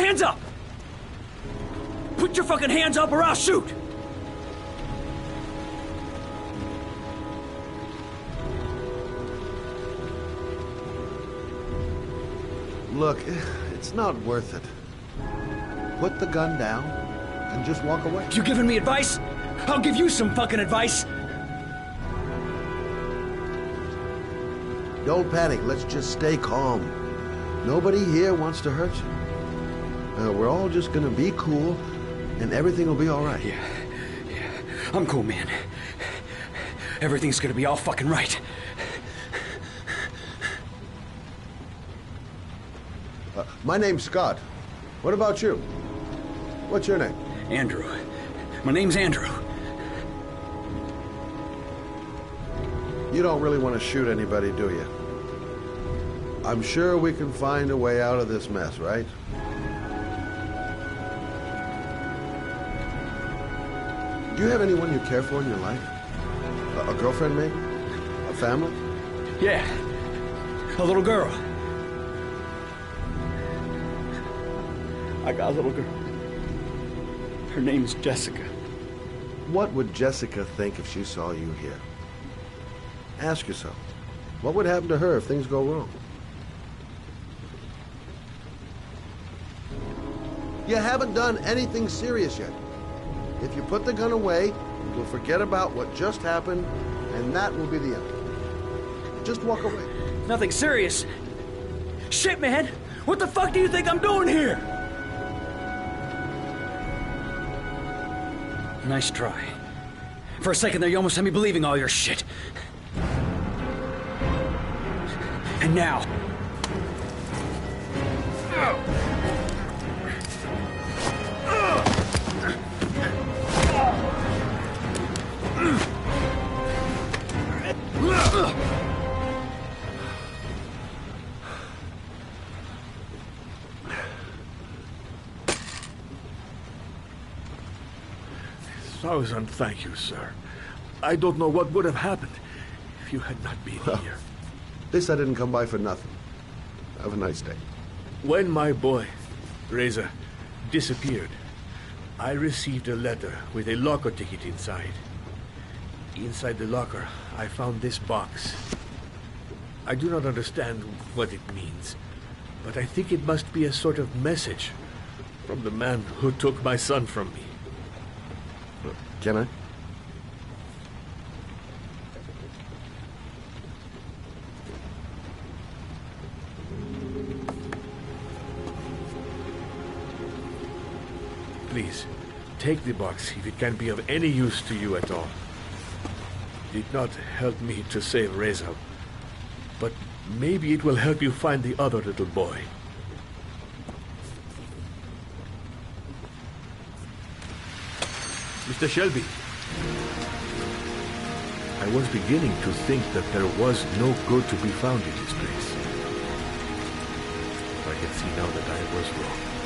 Hands up! Put your fucking hands up or I'll shoot! Look, it's not worth it. Put the gun down and just walk away. You giving me advice? I'll give you some fucking advice. Don't panic. Let's just stay calm. Nobody here wants to hurt you. We're all just gonna be cool, and everything will be all right. Yeah. I'm cool, man. Everything's gonna be all fucking right. My name's Scott. What about you? What's your name? Andrew. My name's Andrew. You don't really want to shoot anybody, do you? I'm sure we can find a way out of this mess, right? Do you have anyone you care for in your life? A girlfriend, maybe? A family? Yeah. A little girl. I got a little girl. Her name's Jessica. What would Jessica think if she saw you here? Ask yourself, what would happen to her if things go wrong? You haven't done anything serious yet. If you put the gun away, you'll forget about what just happened, and that will be the end. Just walk away. Nothing serious. Shit, man! What the fuck do you think I'm doing here? Nice try. For a second there, you almost had me believing all your shit. And now... Thousand thank you, sir. I don't know what would have happened if you had not been here. This I didn't come by for nothing. Have a nice day. When my boy, Reza, disappeared, I received a letter with a locker ticket inside. Inside the locker, I found this box. I do not understand what it means, but I think it must be a sort of message from the man who took my son from me. Can I? Please, take the box if it can be of any use to you at all. It did not help me to save Reza, but maybe it will help you find the other little boy. Mr. Shelby, I was beginning to think that there was no good to be found in this place. But I can see now that I was wrong.